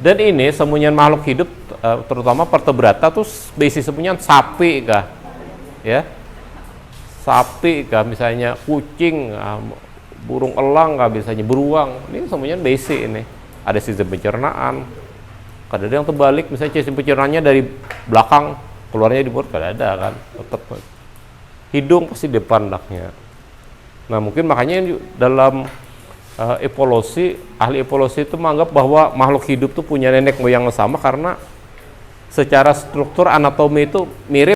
Dan ini sembunyian makhluk hidup terutama vertebrata tuh basic sembunyian sapi kah, ya, sapi kah, misalnya kucing, burung elang kah, misalnya beruang. Ini sembunyian basic ini. Ada sistem pencernaan. Kadang ada yang terbalik, misalnya sistem pencernaannya dari belakang keluarnya di mulut, kadang ada kan. Tetap hidung pasti depan daknya. Nah mungkin makanya dalam ahli evolusi itu menganggap bahwa makhluk hidup itu punya nenek moyang yang sama karena secara struktur anatomi itu mirip